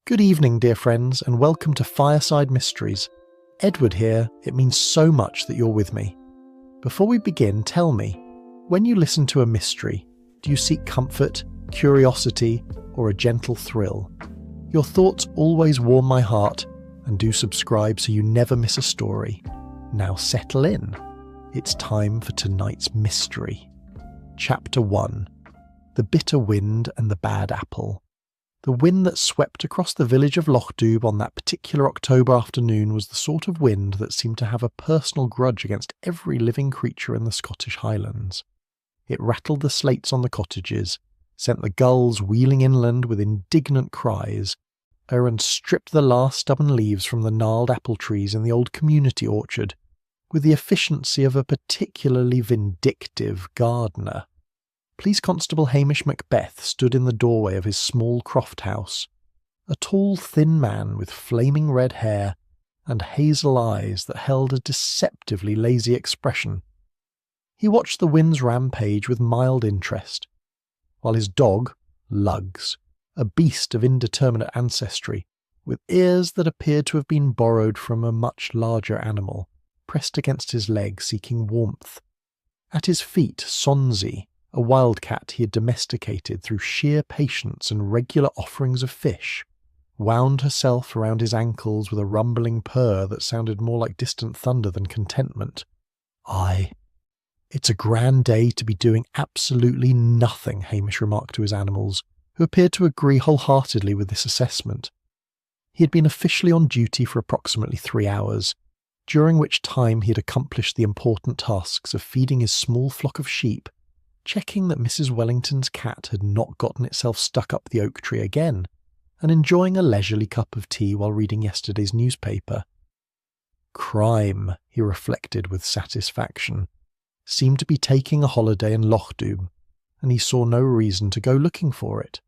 Good evening, dear friends, and welcome to Fireside Mysteries. Edward here. It means so much that you're with me. Before we begin, tell me, when you listen to a mystery, do you seek comfort, curiosity, or a gentle thrill? Your thoughts always warm my heart, and do subscribe so you never miss a story. Now settle in. It's time for tonight's mystery. Chapter 1. The Bitter Wind and the Bad Apple. The wind that swept across the village of Lochdoub on that particular October afternoon was the sort of wind that seemed to have a personal grudge against every living creature in the Scottish Highlands. It rattled the slates on the cottages, sent the gulls wheeling inland with indignant cries, and stripped the last stubborn leaves from the gnarled apple trees in the old community orchard, with the efficiency of a particularly vindictive gardener. Police Constable Hamish Macbeth stood in the doorway of his small croft house, a tall, thin man with flaming red hair and hazel eyes that held a deceptively lazy expression. He watched the wind's rampage with mild interest, while his dog, Lugs, a beast of indeterminate ancestry, with ears that appeared to have been borrowed from a much larger animal, pressed against his leg seeking warmth. At his feet, Sonzi, a wildcat he had domesticated through sheer patience and regular offerings of fish, wound herself around his ankles with a rumbling purr that sounded more like distant thunder than contentment. It's a grand day to be doing absolutely nothing, Hamish remarked to his animals, who appeared to agree wholeheartedly with this assessment. He had been officially on duty for approximately 3 hours, during which time he had accomplished the important tasks of feeding his small flock of sheep, checking that Mrs. Wellington's cat had not gotten itself stuck up the oak tree again, and enjoying a leisurely cup of tea while reading yesterday's newspaper. Crime, he reflected with satisfaction, seemed to be taking a holiday in Lochdoub, and he saw no reason to go looking for it.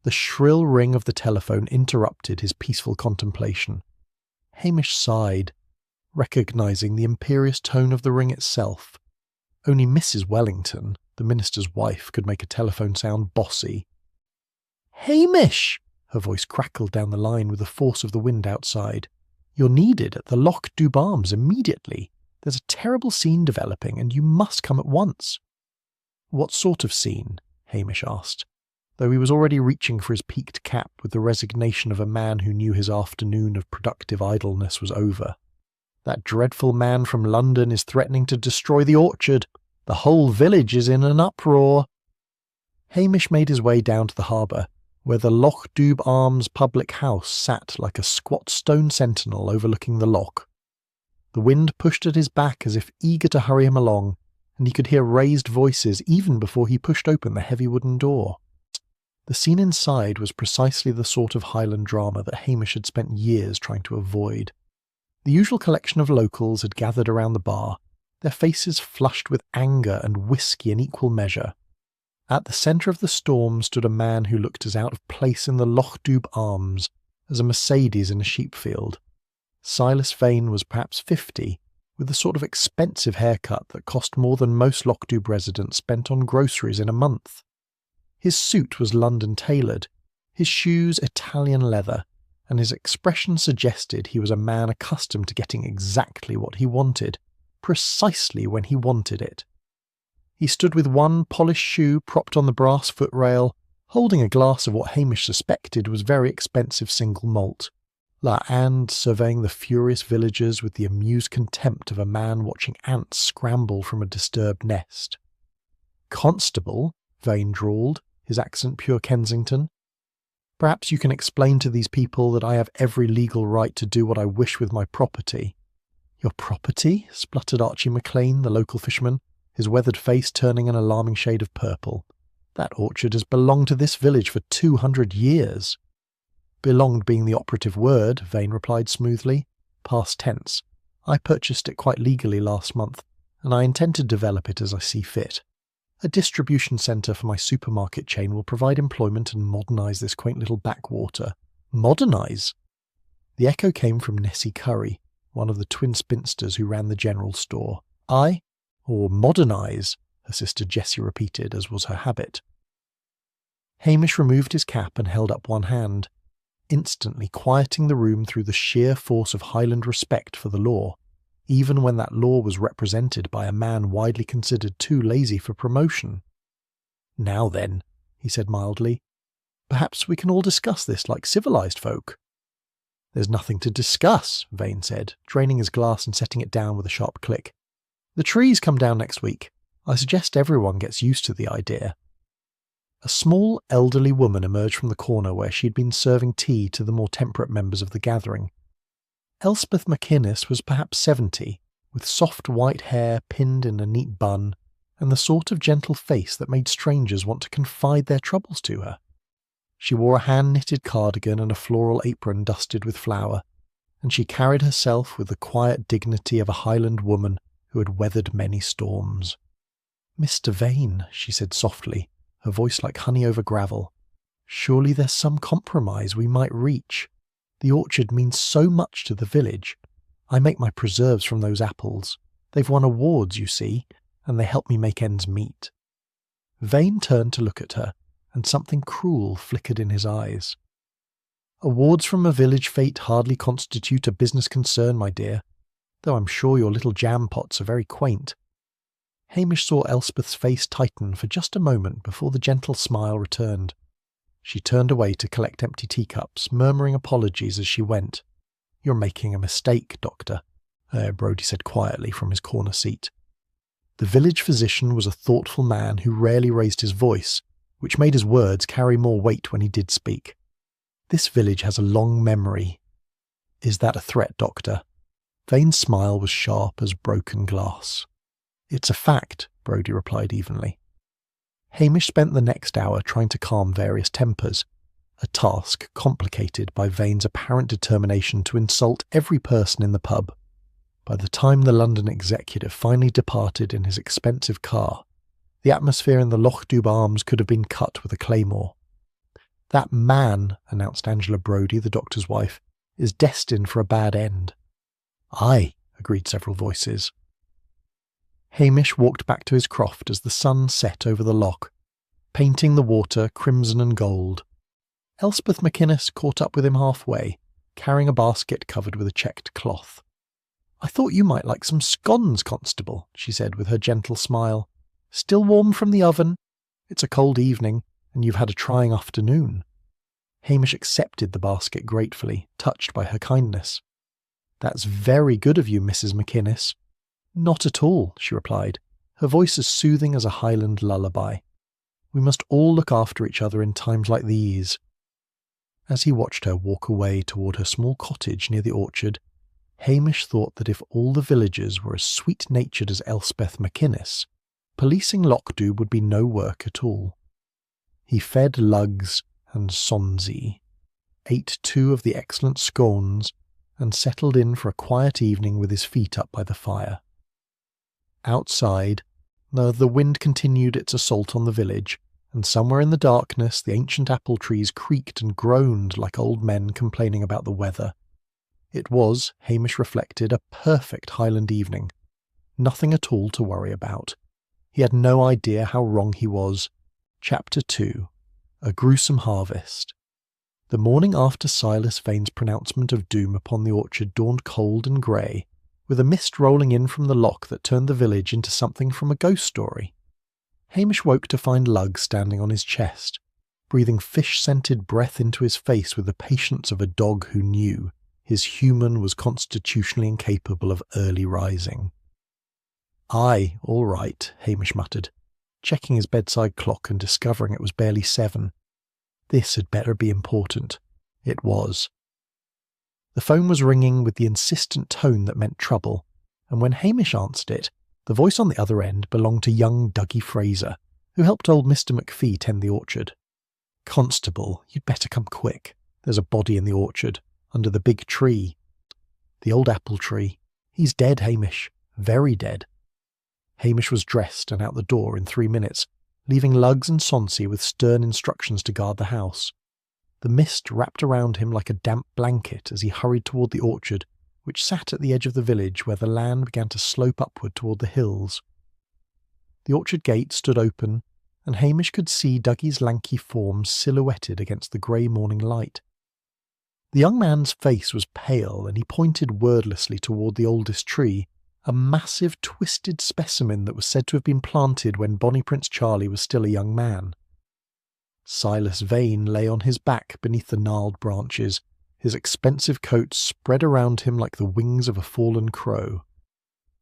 The shrill ring of the telephone interrupted his peaceful contemplation. Hamish sighed, recognising the imperious tone of the ring itself. Only Mrs. Wellington, the minister's wife, could make a telephone sound bossy. "Hamish!" Her voice crackled down the line with the force of the wind outside. "You're needed at the Lochdoub Arms immediately. There's a terrible scene developing, and you must come at once." "What sort of scene?" Hamish asked, though he was already reaching for his peaked cap with the resignation of a man who knew his afternoon of productive idleness was over. "That dreadful man from London is threatening to destroy the orchard. The whole village is in an uproar." Hamish made his way down to the harbour, where the Lochdoub Arms public house sat like a squat stone sentinel overlooking the loch. The wind pushed at his back as if eager to hurry him along, and he could hear raised voices even before he pushed open the heavy wooden door. The scene inside was precisely the sort of Highland drama that Hamish had spent years trying to avoid. The usual collection of locals had gathered around the bar, their faces flushed with anger and whisky in equal measure. At the centre of the storm stood a man who looked as out of place in the Lochdoub Arms as a Mercedes in a sheep field. Silas Vane was perhaps 50, with the sort of expensive haircut that cost more than most Lochdoub residents spent on groceries in a month. His suit was London tailored, his shoes Italian leather, and his expression suggested he was a man accustomed to getting exactly what he wanted, precisely when he wanted it. He stood with one polished shoe propped on the brass footrail, holding a glass of what Hamish suspected was very expensive single malt, and surveying the furious villagers with the amused contempt of a man watching ants scramble from a disturbed nest. "Constable," Vane drawled, his accent pure Kensington. "Perhaps you can explain to these people that I have every legal right to do what I wish with my property." "Your property?" spluttered Archie McLean, the local fisherman, his weathered face turning an alarming shade of purple. "That orchard has belonged to this village for 200 years. "Belonged being the operative word," Vane replied smoothly. "Past tense. I purchased it quite legally last month, and I intend to develop it as I see fit. A distribution centre for my supermarket chain will provide employment and modernise this quaint little backwater." "Modernise?" The echo came from Nessie Curry, one of the twin spinsters who ran the general store. Or modernise," her sister Jessie repeated, as was her habit. Hamish removed his cap and held up one hand. instantly quieting the room through the sheer force of Highland respect for the law, even when that law was represented by a man widely considered too lazy for promotion. "Now then," he said mildly, "perhaps we can all discuss this like civilized folk." "There's nothing to discuss," Vane said, draining his glass and setting it down with a sharp click. "The trees come down next week. I suggest everyone gets used to the idea." A small, elderly woman emerged from the corner where she'd been serving tea to the more temperate members of the gathering. Elspeth McInnes was perhaps 70, with soft white hair pinned in a neat bun, and the sort of gentle face that made strangers want to confide their troubles to her. She wore a hand-knitted cardigan and a floral apron dusted with flour, and she carried herself with the quiet dignity of a Highland woman who had weathered many storms. "Mr. Vane," she said softly, her voice like honey over gravel, "surely there's some compromise we might reach. The orchard means so much to the village. I make my preserves from those apples. They've won awards, you see, and they help me make ends meet." Vane turned to look at her, and something cruel flickered in his eyes. "Awards from a village fete hardly constitute a business concern, my dear, though I'm sure your little jam pots are very quaint." Hamish saw Elspeth's face tighten for just a moment before the gentle smile returned. She turned away to collect empty teacups, murmuring apologies as she went. "You're making a mistake, Doctor," Brodie said quietly from his corner seat. The village physician was a thoughtful man who rarely raised his voice, which made his words carry more weight when he did speak. "This village has a long memory." "Is that a threat, Doctor?" Vane's smile was sharp as broken glass. "It's a fact," Brodie replied evenly. Hamish spent the next hour trying to calm various tempers, a task complicated by Vane's apparent determination to insult every person in the pub. By the time the London executive finally departed in his expensive car, the atmosphere in the Loch Dubh Arms could have been cut with a claymore. "That man," announced Angela Brodie, the doctor's wife, "is destined for a bad end." "Aye," agreed several voices. Hamish walked back to his croft as the sun set over the loch, painting the water crimson and gold. Elspeth McInnes caught up with him halfway, carrying a basket covered with a checked cloth. "I thought you might like some scones, Constable," she said with her gentle smile. "Still warm from the oven? It's a cold evening, and you've had a trying afternoon." Hamish accepted the basket gratefully, touched by her kindness. "That's very good of you, Mrs. McInnes." "Not at all," she replied, her voice as soothing as a Highland lullaby. "We must all look after each other in times like these." As he watched her walk away toward her small cottage near the orchard, Hamish thought that if all the villagers were as sweet-natured as Elspeth McInnes, policing Loch Dubh would be no work at all. He fed lugs and sonsie, ate 2 of the excellent scones, and settled in for a quiet evening with his feet up by the fire. Outside, the wind continued its assault on the village, and somewhere in the darkness the ancient apple trees creaked and groaned like old men complaining about the weather. It was, Hamish reflected, a perfect Highland evening. Nothing at all to worry about. He had no idea how wrong he was. Chapter 2. A Gruesome Harvest. The morning after Silas Vane's pronouncement of doom upon the orchard dawned cold and grey, with a mist rolling in from the loch that turned the village into something from a ghost story. Hamish woke to find Lug standing on his chest, breathing fish-scented breath into his face with the patience of a dog who knew his human was constitutionally incapable of early rising. "Aye, all right," Hamish muttered, checking his bedside clock and discovering it was barely 7. This had better be important. It was. The phone was ringing with the insistent tone that meant trouble, and when Hamish answered it, the voice on the other end belonged to young Dougie Fraser, who helped old Mr. McPhee tend the orchard. "Constable, you'd better come quick. There's a body in the orchard, under the big tree. The old apple tree. He's dead, Hamish. Very dead." Hamish was dressed and out the door in 3 minutes, leaving Lugs and Sonsie with stern instructions to guard the house. The mist wrapped around him like a damp blanket as he hurried toward the orchard, which sat at the edge of the village where the land began to slope upward toward the hills. The orchard gate stood open, and Hamish could see Dougie's lanky form silhouetted against the grey morning light. The young man's face was pale, and he pointed wordlessly toward the oldest tree, a massive twisted specimen that was said to have been planted when Bonnie Prince Charlie was still a young man. Silas Vane lay on his back beneath the gnarled branches, his expensive coat spread around him like the wings of a fallen crow.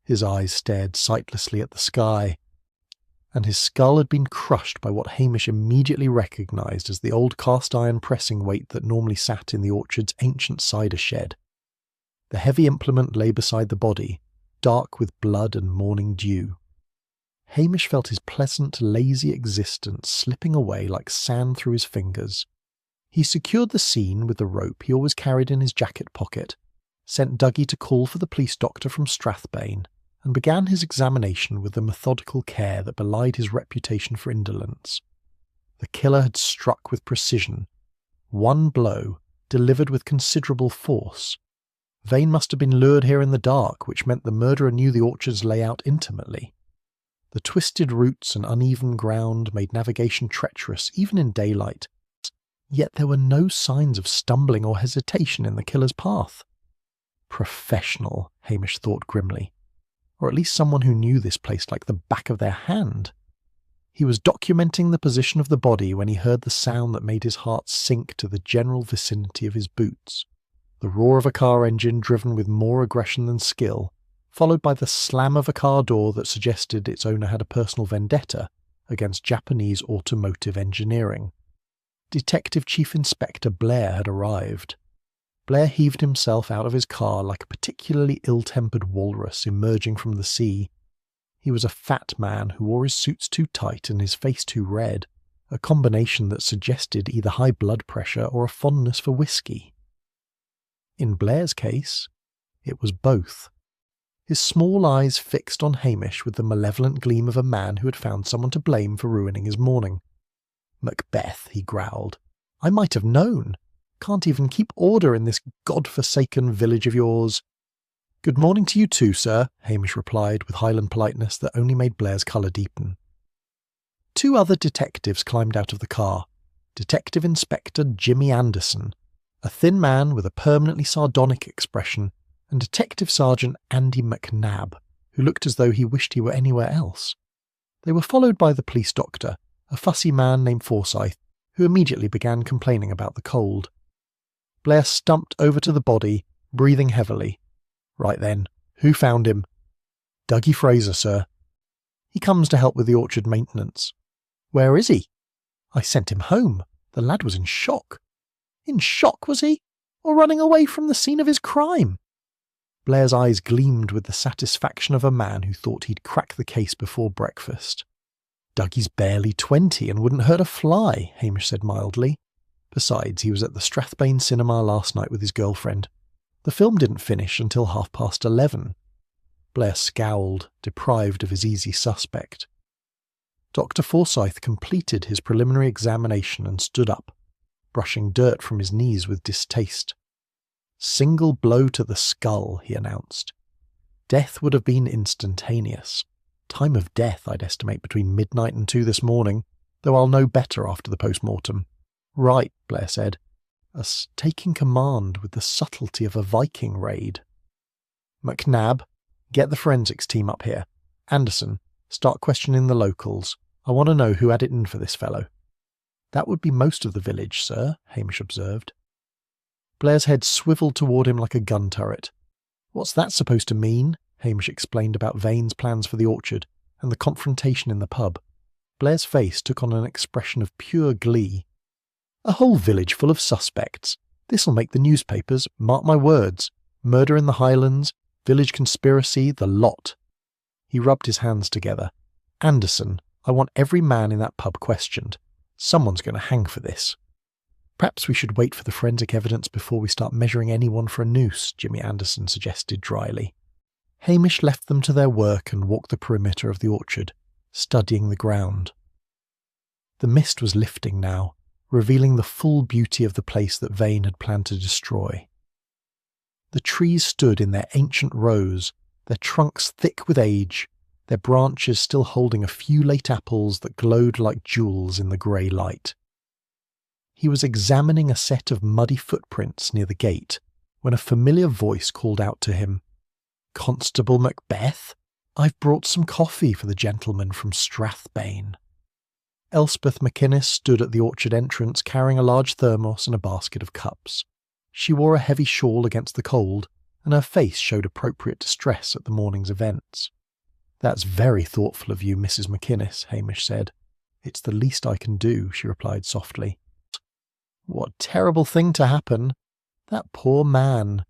His eyes stared sightlessly at the sky, and his skull had been crushed by what Hamish immediately recognised as the old cast-iron pressing weight that normally sat in the orchard's ancient cider shed. The heavy implement lay beside the body, dark with blood and morning dew. Hamish felt his pleasant, lazy existence slipping away like sand through his fingers. He secured the scene with the rope he always carried in his jacket pocket, sent Dougie to call for the police doctor from Strathbane, and began his examination with the methodical care that belied his reputation for indolence. The killer had struck with precision. One blow, delivered with considerable force. Vane must have been lured here in the dark, which meant the murderer knew the orchard's layout intimately. The twisted roots and uneven ground made navigation treacherous even in daylight, yet there were no signs of stumbling or hesitation in the killer's path. Professional, Hamish thought grimly. Or at least someone who knew this place like the back of their hand. He was documenting the position of the body when he heard the sound that made his heart sink to the general vicinity of his boots. The roar of a car engine driven with more aggression than skill, followed by the slam of a car door that suggested its owner had a personal vendetta against Japanese automotive engineering. Detective Chief Inspector Blair had arrived. Blair heaved himself out of his car like a particularly ill-tempered walrus emerging from the sea. He was a fat man who wore his suits too tight and his face too red, a combination that suggested either high blood pressure or a fondness for whiskey. In Blair's case, it was both. His small eyes fixed on Hamish with the malevolent gleam of a man who had found someone to blame for ruining his morning. "Macbeth," he growled. "I might have known. Can't even keep order in this god-forsaken village of yours." "Good morning to you too, sir," Hamish replied with Highland politeness that only made Blair's colour deepen. Two other detectives climbed out of the car. Detective Inspector Jimmy Anderson, a thin man with a permanently sardonic expression, and Detective Sergeant Andy McNabb, who looked as though he wished he were anywhere else. They were followed by the police doctor, a fussy man named Forsyth, who immediately began complaining about the cold. Blair stumped over to the body, breathing heavily. "Right then, who found him?" "Dougie Fraser, sir." "He comes to help with the orchard maintenance." "Where is he?" "I sent him home. The lad was in shock." "In shock, was he? Or running away from the scene of his crime?" Blair's eyes gleamed with the satisfaction of a man who thought he'd crack the case before breakfast. "Dougie's barely 20 and wouldn't hurt a fly," Hamish said mildly. "Besides, he was at the Strathbane cinema last night with his girlfriend. The film didn't finish until 11:30. Blair scowled, deprived of his easy suspect. Dr. Forsyth completed his preliminary examination and stood up, brushing dirt from his knees with distaste. "Single blow to the skull," he announced. "Death would have been instantaneous. Time of death, I'd estimate between midnight and 2 this morning, though I'll know better after the post-mortem." "Right," Blair said, as taking command with the subtlety of a Viking raid. "McNabb, get the forensics team up here. Anderson, start questioning the locals. I want to know who had it in for this fellow." "That would be most of the village, sir," Hamish observed. Blair's head swiveled toward him like a gun turret. "What's that supposed to mean?" Hamish explained about Vane's plans for the orchard and the confrontation in the pub. Blair's face took on an expression of pure glee. "A whole village full of suspects. This'll make the newspapers, mark my words. Murder in the Highlands, village conspiracy, the lot." He rubbed his hands together. "Anderson, I want every man in that pub questioned. Someone's going to hang for this." "Perhaps we should wait for the forensic evidence before we start measuring anyone for a noose," Jimmy Anderson suggested dryly. Hamish left them to their work and walked the perimeter of the orchard, studying the ground. The mist was lifting now, revealing the full beauty of the place that Vane had planned to destroy. The trees stood in their ancient rows, their trunks thick with age, their branches still holding a few late apples that glowed like jewels in the grey light. He was examining a set of muddy footprints near the gate when a familiar voice called out to him, "Constable Macbeth, I've brought some coffee for the gentleman from Strathbane." Elspeth McInnes stood at the orchard entrance carrying a large thermos and a basket of cups. She wore a heavy shawl against the cold, and her face showed appropriate distress at the morning's events. "That's very thoughtful of you, Mrs. McInnes," Hamish said. "It's the least I can do," she replied softly. "What a terrible thing to happen! That poor man."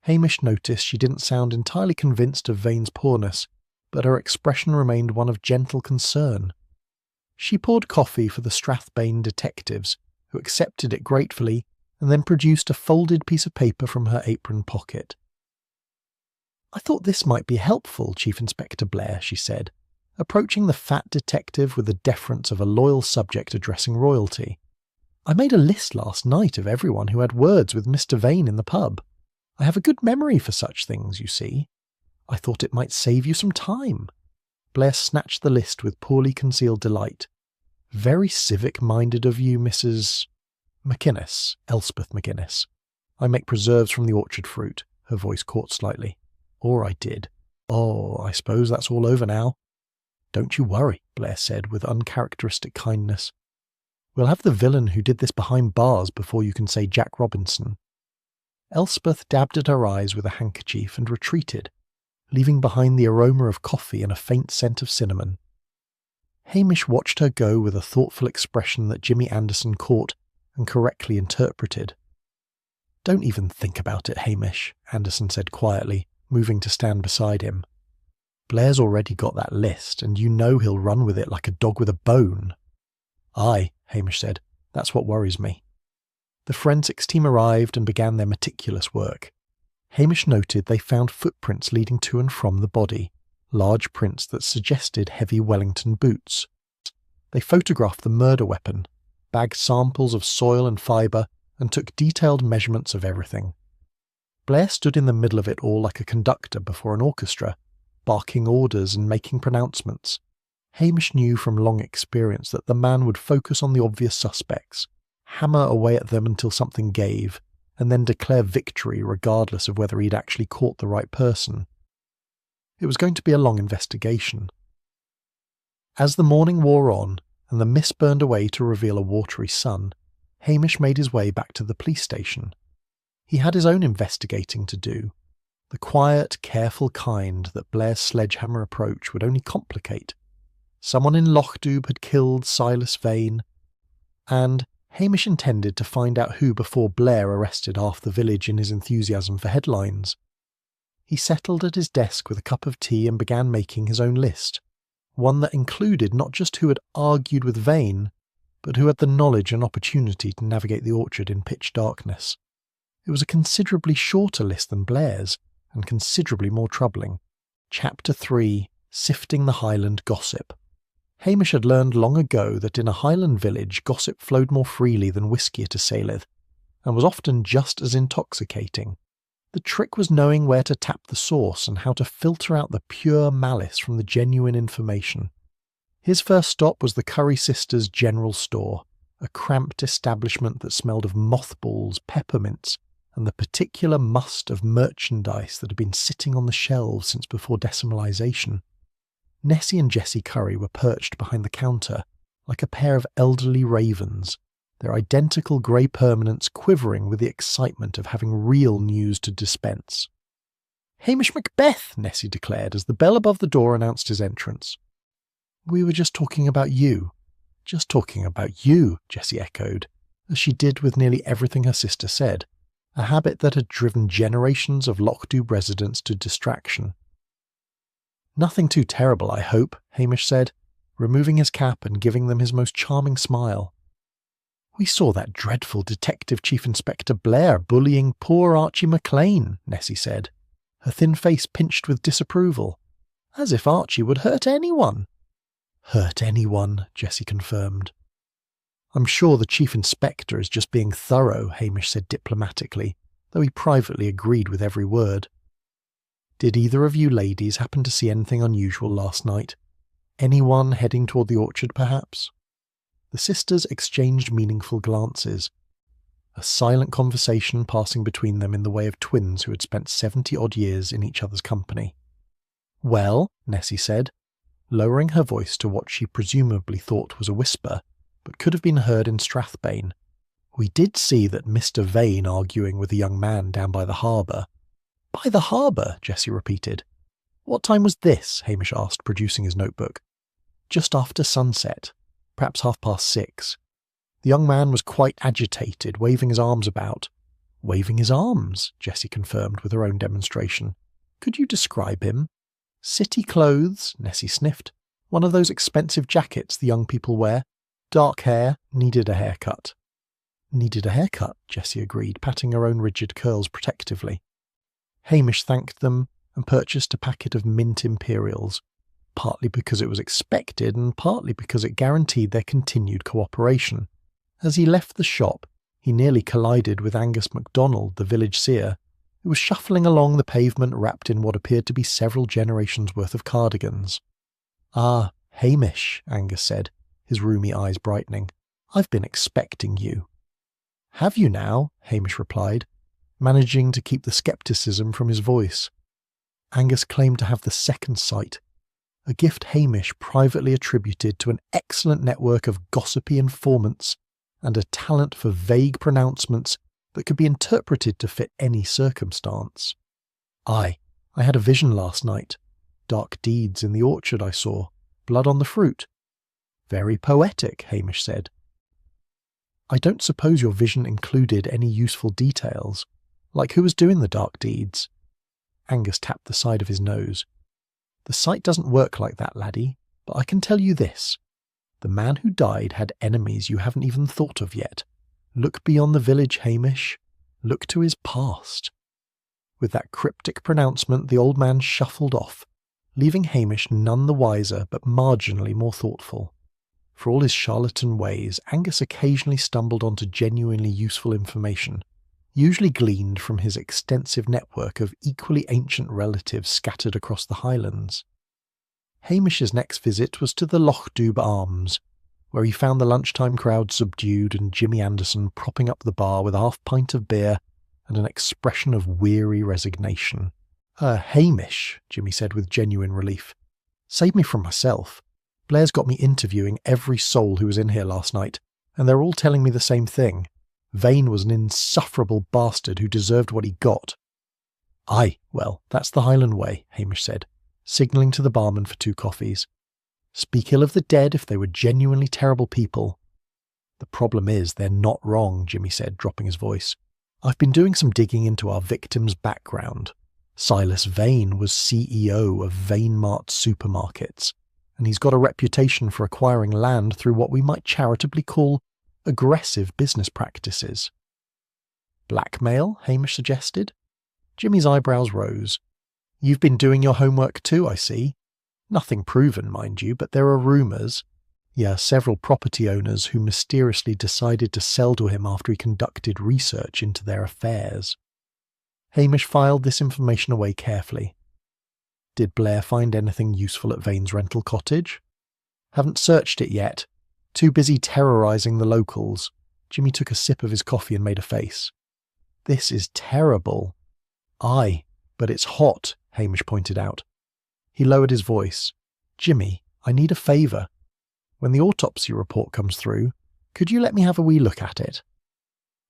Hamish noticed she didn't sound entirely convinced of Vane's poorness, but her expression remained one of gentle concern. She poured coffee for the Strathbane detectives, who accepted it gratefully, and then produced a folded piece of paper from her apron pocket. "I thought this might be helpful, Chief Inspector Blair," she said, approaching the fat detective with the deference of a loyal subject addressing royalty. "I made a list last night of everyone who had words with Mr. Vane in the pub. I have a good memory for such things, you see. I thought it might save you some time." Blair snatched the list with poorly concealed delight. "Very civic-minded of you, Mrs. McInnes, Elspeth McInnes. I make preserves from the orchard fruit." Her voice caught slightly. "Or I did. Oh, I suppose that's all over now." "Don't you worry," Blair said with uncharacteristic kindness. "We'll have the villain who did this behind bars before you can say Jack Robinson." Elspeth dabbed at her eyes with a handkerchief and retreated, leaving behind the aroma of coffee and a faint scent of cinnamon. Hamish watched her go with a thoughtful expression that Jimmy Anderson caught and correctly interpreted. "Don't even think about it, Hamish," Anderson said quietly, moving to stand beside him. "Blair's already got that list, and you know he'll run with it like a dog with a bone." "Aye," Hamish said. "That's what worries me." The forensics team arrived and began their meticulous work. Hamish noted they found footprints leading to and from the body, large prints that suggested heavy Wellington boots. They photographed the murder weapon, bagged samples of soil and fibre, and took detailed measurements of everything. Blair stood in the middle of it all like a conductor before an orchestra, barking orders and making pronouncements. Hamish knew from long experience that the man would focus on the obvious suspects, hammer away at them until something gave, and then declare victory regardless of whether he'd actually caught the right person. It was going to be a long investigation. As the morning wore on, and the mist burned away to reveal a watery sun, Hamish made his way back to the police station. He had his own investigating to do, the quiet, careful kind that Blair's sledgehammer approach would only complicate. Someone in Lochdoub had killed Silas Vane, and Hamish intended to find out who before Blair arrested half the village in his enthusiasm for headlines. He settled at his desk with a cup of tea and began making his own list, one that included not just who had argued with Vane, but who had the knowledge and opportunity to navigate the orchard in pitch darkness. It was a considerably shorter list than Blair's, and considerably more troubling. Chapter 3, Sifting the Highland Gossip. Hamish had learned long ago that in a Highland village gossip flowed more freely than whisky at a Saleth, and was often just as intoxicating. The trick was knowing where to tap the source and how to filter out the pure malice from the genuine information. His first stop was the Curry Sisters' General Store, a cramped establishment that smelled of mothballs, peppermints, and the particular must of merchandise that had been sitting on the shelves since before decimalisation. Nessie and Jessie Curry were perched behind the counter, like a pair of elderly ravens, their identical grey permanents quivering with the excitement of having real news to dispense. "Hamish Macbeth," Nessie declared as the bell above the door announced his entrance. "We were just talking about you." "Just talking about you," Jessie echoed, as she did with nearly everything her sister said, a habit that had driven generations of Lochdoub residents to distraction. "Nothing too terrible, I hope," Hamish said, removing his cap and giving them his most charming smile. "We saw that dreadful Detective Chief Inspector Blair bullying poor Archie MacLean," Nessie said, her thin face pinched with disapproval. "As if Archie would hurt anyone." "Hurt anyone," Jessie confirmed. "I'm sure the Chief Inspector is just being thorough," Hamish said diplomatically, though he privately agreed with every word. "Did either of you ladies happen to see anything unusual last night? Anyone heading toward the orchard, perhaps?" The sisters exchanged meaningful glances. A silent conversation passing between them in the way of twins who had spent 70-odd years in each other's company. "Well," Nessie said, lowering her voice to what she presumably thought was a whisper, but could have been heard in Strathbane. "We did see that Mr. Vane arguing with a young man down by the harbour." "By the harbour?" Jessie repeated. "What time was this?" Hamish asked, producing his notebook. "Just after sunset, perhaps 6:30. The young man was quite agitated, waving his arms about." "Waving his arms?" Jessie confirmed with her own demonstration. "Could you describe him?" "City clothes," Nessie sniffed. "One of those expensive jackets the young people wear. Dark hair, needed a haircut." "Needed a haircut," Jessie agreed, patting her own rigid curls protectively. Hamish thanked them and purchased a packet of mint imperials, partly because it was expected and partly because it guaranteed their continued cooperation. As he left the shop, he nearly collided with Angus MacDonald, the village seer, who was shuffling along the pavement wrapped in what appeared to be several generations' worth of cardigans. "Ah, Hamish," Angus said, his rheumy eyes brightening. "I've been expecting you." "Have you now?" Hamish replied, managing to keep the scepticism from his voice. Angus claimed to have the second sight, a gift Hamish privately attributed to an excellent network of gossipy informants and a talent for vague pronouncements that could be interpreted to fit any circumstance. "I had a vision last night. Dark deeds in the orchard I saw, blood on the fruit." "Very poetic," Hamish said. "I don't suppose your vision included any useful details, like who was doing the dark deeds?" Angus tapped the side of his nose. "The sight doesn't work like that, laddie, but I can tell you this. The man who died had enemies you haven't even thought of yet. Look beyond the village, Hamish. Look to his past." With that cryptic pronouncement, the old man shuffled off, leaving Hamish none the wiser but marginally more thoughtful. For all his charlatan ways, Angus occasionally stumbled onto genuinely useful information, usually gleaned from his extensive network of equally ancient relatives scattered across the Highlands. Hamish's next visit was to the Lochdoub Arms, where he found the lunchtime crowd subdued and Jimmy Anderson propping up the bar with a half-pint of beer and an expression of weary resignation. Hamish," Jimmy said with genuine relief. "Save me from myself. Blair's got me interviewing every soul who was in here last night, and they're all telling me the same thing. Vane was an insufferable bastard who deserved what he got." "Aye, well, that's the Highland way," Hamish said, signalling to the barman for 2 coffees. "Speak ill of the dead if they were genuinely terrible people." "The problem is they're not wrong," Jimmy said, dropping his voice. "I've been doing some digging into our victim's background. Silas Vane was CEO of Vane Mart Supermarkets, and he's got a reputation for acquiring land through what we might charitably call aggressive business practices." "Blackmail?" Hamish suggested. Jimmy's eyebrows rose. "You've been doing your homework too, I see. Nothing proven, mind you, but there are rumours. Yeah, several property owners who mysteriously decided to sell to him after he conducted research into their affairs." Hamish filed this information away carefully. "Did Blair find anything useful at Vane's rental cottage?" "Haven't searched it yet. Too busy terrorising the locals." Jimmy took a sip of his coffee and made a face. "This is terrible." "Aye, but it's hot," Hamish pointed out. He lowered his voice. "Jimmy, I need a favour. When the autopsy report comes through, could you let me have a wee look at it?"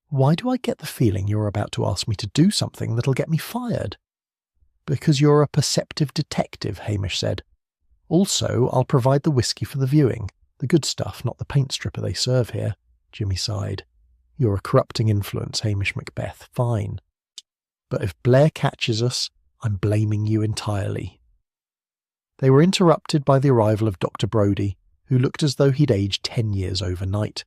"Why do I get the feeling you're about to ask me to do something that'll get me fired?" "Because you're a perceptive detective," Hamish said. "Also, I'll provide the whiskey for the viewing. The good stuff, not the paint stripper they serve here." Jimmy sighed. "You're a corrupting influence, Hamish Macbeth. Fine. But if Blair catches us, I'm blaming you entirely." They were interrupted by the arrival of Dr. Brodie, who looked as though he'd aged 10 years overnight.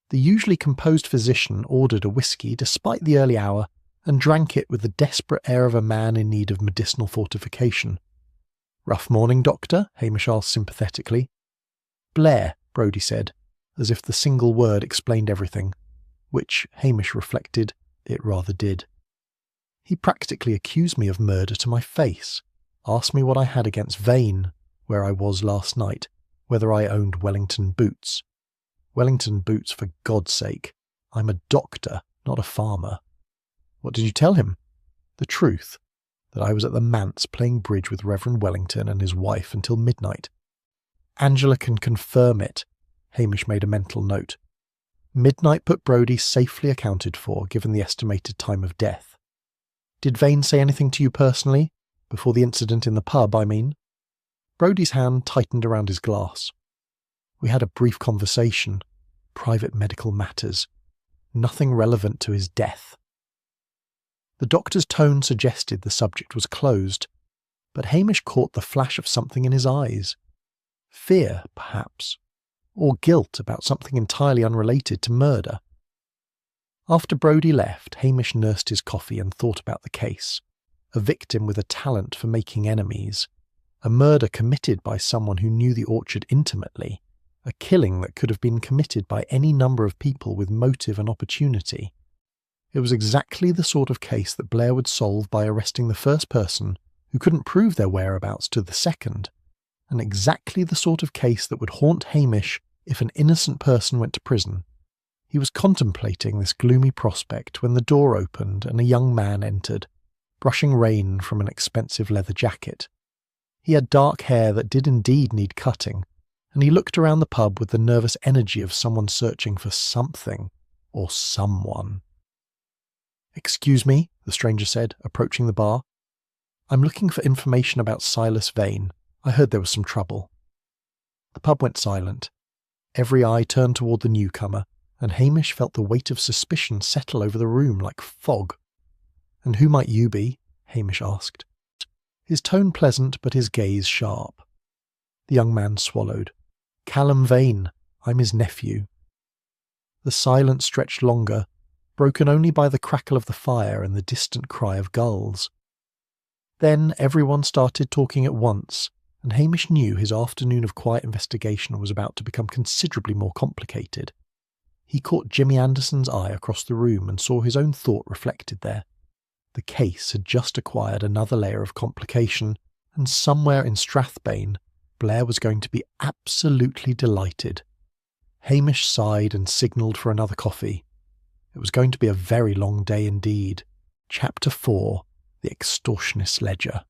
The usually composed physician ordered a whiskey despite the early hour and drank it with the desperate air of a man in need of medicinal fortification. "Rough morning, Doctor?" Hamish asked sympathetically. "Blair," Brodie said, as if the single word explained everything, which, Hamish reflected, it rather did. "He practically accused me of murder to my face, asked me what I had against Vane, where I was last night, whether I owned Wellington boots. Wellington boots, for God's sake. I'm a doctor, not a farmer. What did you tell him? The truth, that I was at the manse playing bridge with Reverend Wellington and his wife until midnight. Angela can confirm it. Hamish made a mental note. Midnight put Brodie safely accounted for, given the estimated time of death. Did Vane say anything to you personally? Before the incident in the pub, I mean? Brodie's hand tightened around his glass. We had a brief conversation. Private medical matters. Nothing relevant to his death. The doctor's tone suggested the subject was closed, but Hamish caught the flash of something in his eyes. Fear, perhaps, or guilt about something entirely unrelated to murder. After Brodie left, Hamish nursed his coffee and thought about the case. A victim with a talent for making enemies. A murder committed by someone who knew the orchard intimately. A killing that could have been committed by any number of people with motive and opportunity. It was exactly the sort of case that Blair would solve by arresting the first person who couldn't prove their whereabouts to the second, and exactly the sort of case that would haunt Hamish if an innocent person went to prison. He was contemplating this gloomy prospect when the door opened and a young man entered, brushing rain from an expensive leather jacket. He had dark hair that did indeed need cutting, and he looked around the pub with the nervous energy of someone searching for something or someone. "Excuse me," the stranger said, approaching the bar. "I'm looking for information about Silas Vane. I heard there was some trouble." The pub went silent. Every eye turned toward the newcomer, and Hamish felt the weight of suspicion settle over the room like fog. "And who might you be?" Hamish asked. His tone pleasant, but his gaze sharp. The young man swallowed. "Callum Vane. I'm his nephew." The silence stretched longer, broken only by the crackle of the fire and the distant cry of gulls. Then everyone started talking at once, and Hamish knew his afternoon of quiet investigation was about to become considerably more complicated. He caught Jimmy Anderson's eye across the room and saw his own thought reflected there. The case had just acquired another layer of complication, and somewhere in Strathbane, Blair was going to be absolutely delighted. Hamish sighed and signalled for another coffee. It was going to be a very long day indeed. Chapter 4, The Extortionist Ledger.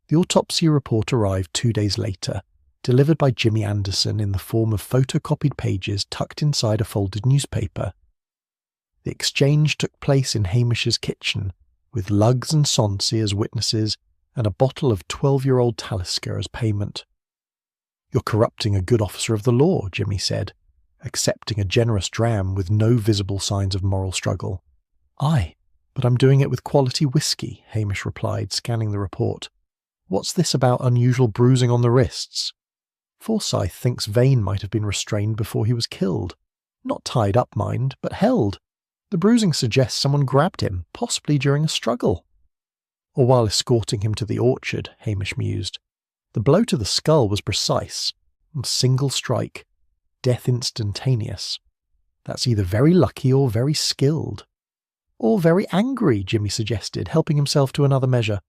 The autopsy report arrived 2 days later, delivered by Jimmy Anderson in the form of photocopied pages tucked inside a folded newspaper. The exchange took place in Hamish's kitchen, with Luggs and Sonsey as witnesses and a bottle of 12-year-old Talisker as payment. "You're corrupting a good officer of the law," Jimmy said, accepting a generous dram with no visible signs of moral struggle. "Aye, but I'm doing it with quality whiskey," Hamish replied, scanning the report. "What's this about unusual bruising on the wrists?" "Forsyth thinks Vane might have been restrained before he was killed. Not tied up, mind, but held. The bruising suggests someone grabbed him, possibly during a struggle." "Or while escorting him to the orchard," Hamish mused. "The blow to the skull was precise. Single strike. Death instantaneous. That's either very lucky or very skilled." "Or very angry," Jimmy suggested, helping himself to another measure.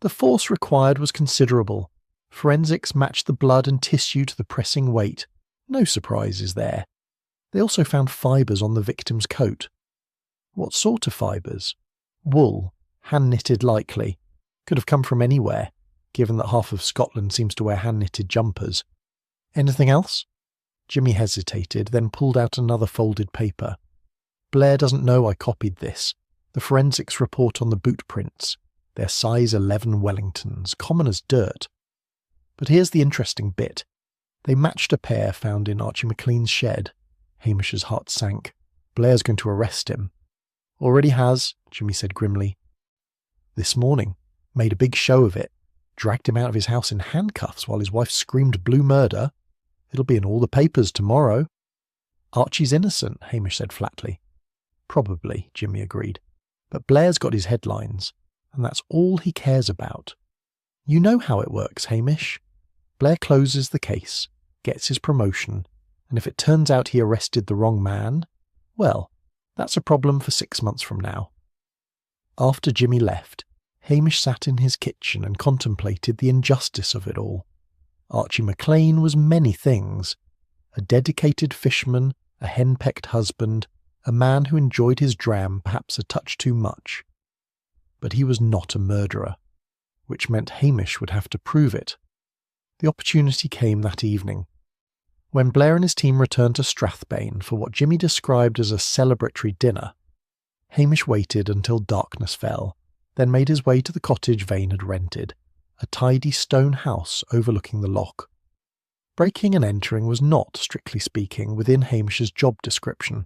"The force required was considerable. Forensics matched the blood and tissue to the pressing weight. No surprises there. They also found fibres on the victim's coat." "What sort of fibres?" "Wool. Hand-knitted likely. Could have come from anywhere, given that half of Scotland seems to wear hand-knitted jumpers." "Anything else?" Jimmy hesitated, then pulled out another folded paper. "Blair doesn't know I copied this. The forensics report on the boot prints. They're size 11 Wellingtons, common as dirt. But here's the interesting bit. They matched a pair found in Archie McLean's shed." Hamish's heart sank. "Blair's going to arrest him." "Already has," Jimmy said grimly. "This morning. Made a big show of it. Dragged him out of his house in handcuffs while his wife screamed blue murder. It'll be in all the papers tomorrow." "Archie's innocent," Hamish said flatly. "Probably," Jimmy agreed. "But Blair's got his headlines, and that's all he cares about. You know how it works, Hamish. Blair closes the case, gets his promotion, and if it turns out he arrested the wrong man, well, that's a problem for 6 months from now." After Jimmy left, Hamish sat in his kitchen and contemplated the injustice of it all. Archie McLean was many things. a dedicated fisherman, a henpecked husband, a man who enjoyed his dram perhaps a touch too much. But he was not a murderer, which meant Hamish would have to prove it. The opportunity came that evening. When Blair and his team returned to Strathbane for what Jimmy described as a celebratory dinner, Hamish waited until darkness fell, then made his way to the cottage Vane had rented, a tidy stone house overlooking the loch. Breaking and entering was not, strictly speaking, within Hamish's job description.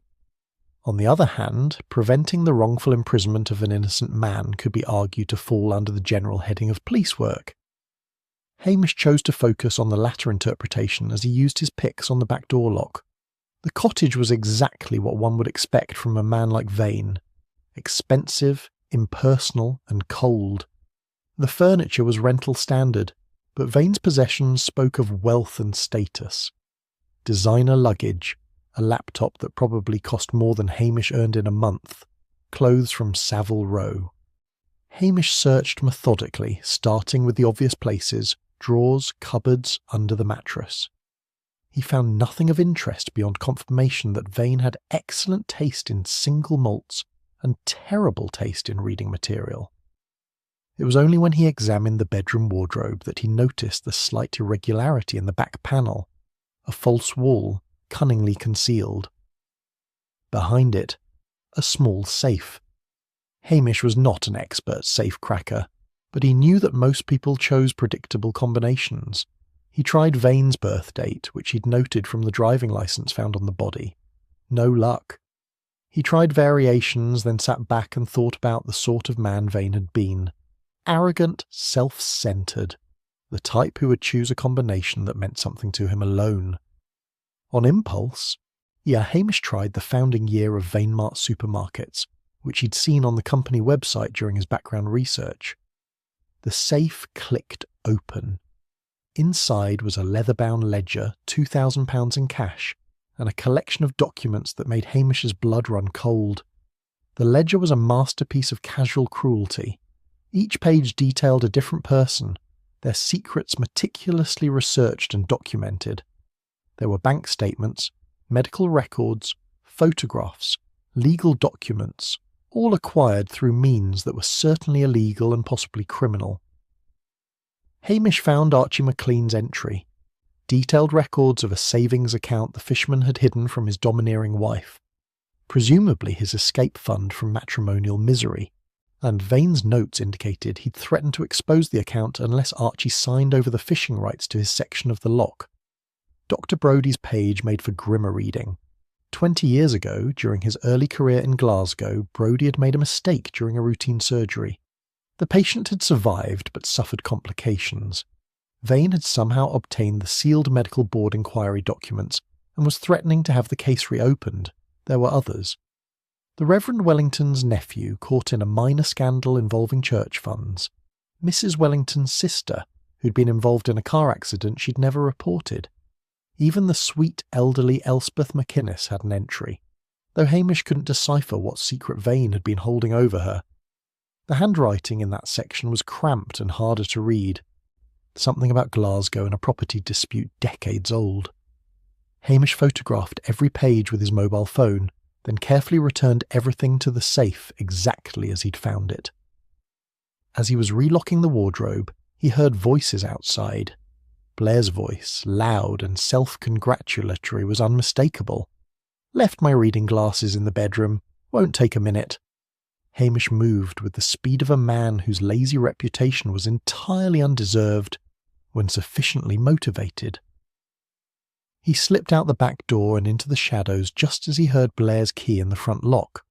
On the other hand, preventing the wrongful imprisonment of an innocent man could be argued to fall under the general heading of police work. Hamish chose to focus on the latter interpretation as he used his picks on the back door lock. The cottage was exactly what one would expect from a man like Vane. Expensive, impersonal, and cold. The furniture was rental standard, but Vane's possessions spoke of wealth and status. Designer luggage, a laptop that probably cost more than Hamish earned in a month, clothes from Savile Row. Hamish searched methodically, starting with the obvious places: drawers, cupboards, under the mattress. He found nothing of interest beyond confirmation that Vane had excellent taste in single malts and terrible taste in reading material. It was only when he examined the bedroom wardrobe that he noticed the slight irregularity in the back panel, a false wall cunningly concealed. Behind it, a small safe. Hamish was not an expert safe cracker, but he knew that most people chose predictable combinations. He tried Vane's birth date, which he'd noted from the driving licence found on the body. No luck. He tried variations, then sat back and thought about the sort of man Vane had been. Arrogant, self-centred. The type who would choose a combination that meant something to him alone. On impulse, Hamish tried the founding year of Vanemart supermarkets, which he'd seen on the company website during his background research. The safe clicked open. Inside was a leather-bound ledger, £2,000 in cash, and a collection of documents that made Hamish's blood run cold. The ledger was a masterpiece of casual cruelty. Each page detailed a different person, their secrets meticulously researched and documented. There were bank statements, medical records, photographs, legal documents, all acquired through means that were certainly illegal and possibly criminal. Hamish found Archie McLean's entry, detailed records of a savings account the fisherman had hidden from his domineering wife, presumably his escape fund from matrimonial misery, and Vane's notes indicated he'd threatened to expose the account unless Archie signed over the fishing rights to his section of the loch. Dr. Brodie's page made for grimmer reading. 20 years ago, during his early career in Glasgow, Brodie had made a mistake during a routine surgery. The patient had survived but suffered complications. Vane had somehow obtained the sealed medical board inquiry documents and was threatening to have the case reopened. There were others. The Reverend Wellington's nephew caught in a minor scandal involving church funds. Mrs. Wellington's sister, who'd been involved in a car accident she'd never reported. Even the sweet, elderly Elspeth McInnes had an entry, though Hamish couldn't decipher what secret Vane had been holding over her. The handwriting in that section was cramped and harder to read. Something about Glasgow and a property dispute decades old. Hamish photographed every page with his mobile phone, then carefully returned everything to the safe exactly as he'd found it. As he was relocking the wardrobe, he heard voices outside. Blair's voice, loud and self-congratulatory, was unmistakable. "Left my reading glasses in the bedroom. Won't take a minute." Hamish moved with the speed of a man whose lazy reputation was entirely undeserved when sufficiently motivated. He slipped out the back door and into the shadows just as he heard Blair's key in the front lock.